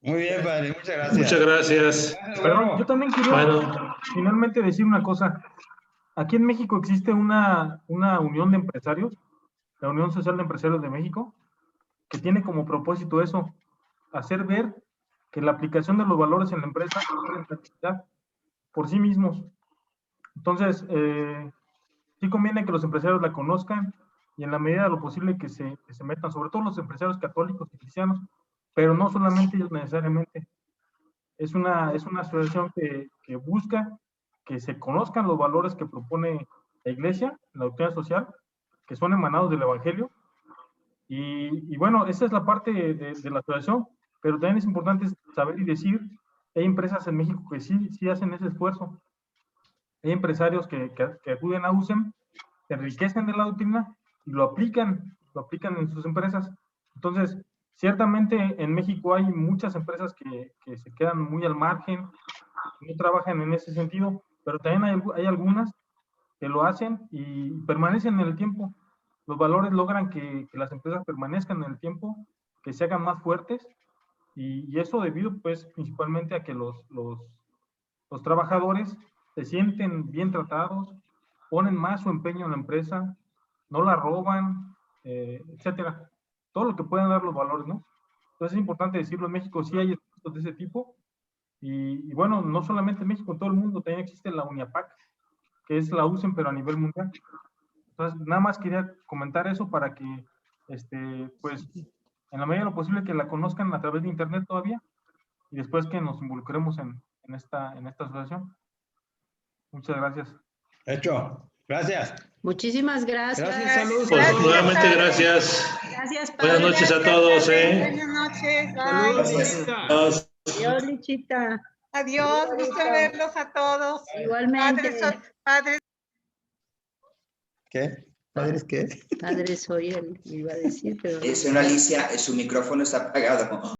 Muy bien, padre, muchas gracias. Muchas gracias. Perdón, yo también quería finalmente decir una cosa. Aquí en México existe una unión de empresarios, la Unión Social de Empresarios de México, que tiene como propósito eso, hacer ver que la aplicación de los valores en la empresa es rentabilidad por sí mismos. Entonces, sí conviene que los empresarios la conozcan y en la medida de lo posible que se metan, sobre todo los empresarios católicos y cristianos, pero no solamente ellos necesariamente. Es una asociación que busca que se conozcan los valores que propone la Iglesia, la doctrina social, que son emanados del Evangelio. Y bueno, esa es la parte de la asociación, pero también es importante saber y decir que hay empresas en México que sí hacen ese esfuerzo. Hay empresarios que acuden a USEM, se enriquecen de la doctrina y lo aplican en sus empresas. Entonces, Ciertamente en México hay muchas empresas que se quedan muy al margen, no trabajan en ese sentido, pero también hay algunas que lo hacen y permanecen en el tiempo. Los valores logran que las empresas permanezcan en el tiempo, que se hagan más fuertes, y eso debido pues principalmente a que los trabajadores se sienten bien tratados, ponen más su empeño en la empresa, no la roban, etcétera. Todo lo que pueden dar los valores, ¿no? Entonces es importante decirlo, en México sí hay esfuerzos de ese tipo, y bueno, no solamente en México, en todo el mundo también existe la UNIAPAC, que es la USEM, pero a nivel mundial. Entonces, nada más quería comentar eso para que, pues, en la medida de lo posible que la conozcan a través de internet todavía, y después que nos involucremos en esta asociación. Muchas gracias. Hecho. Gracias. Muchísimas gracias. Gracias, saludos. Pues nuevamente gracias. Gracias, Buenas padre. noches a todos. Buenas noches. Saludos, Bye. Lichita. Adiós. Adiós, Lichita. Adiós. Gusto verlos a todos. Igualmente. Padres. ¿Qué? ¿Padres qué? Padre soy él, iba a decir, pero... Señora Alicia, su micrófono está apagado.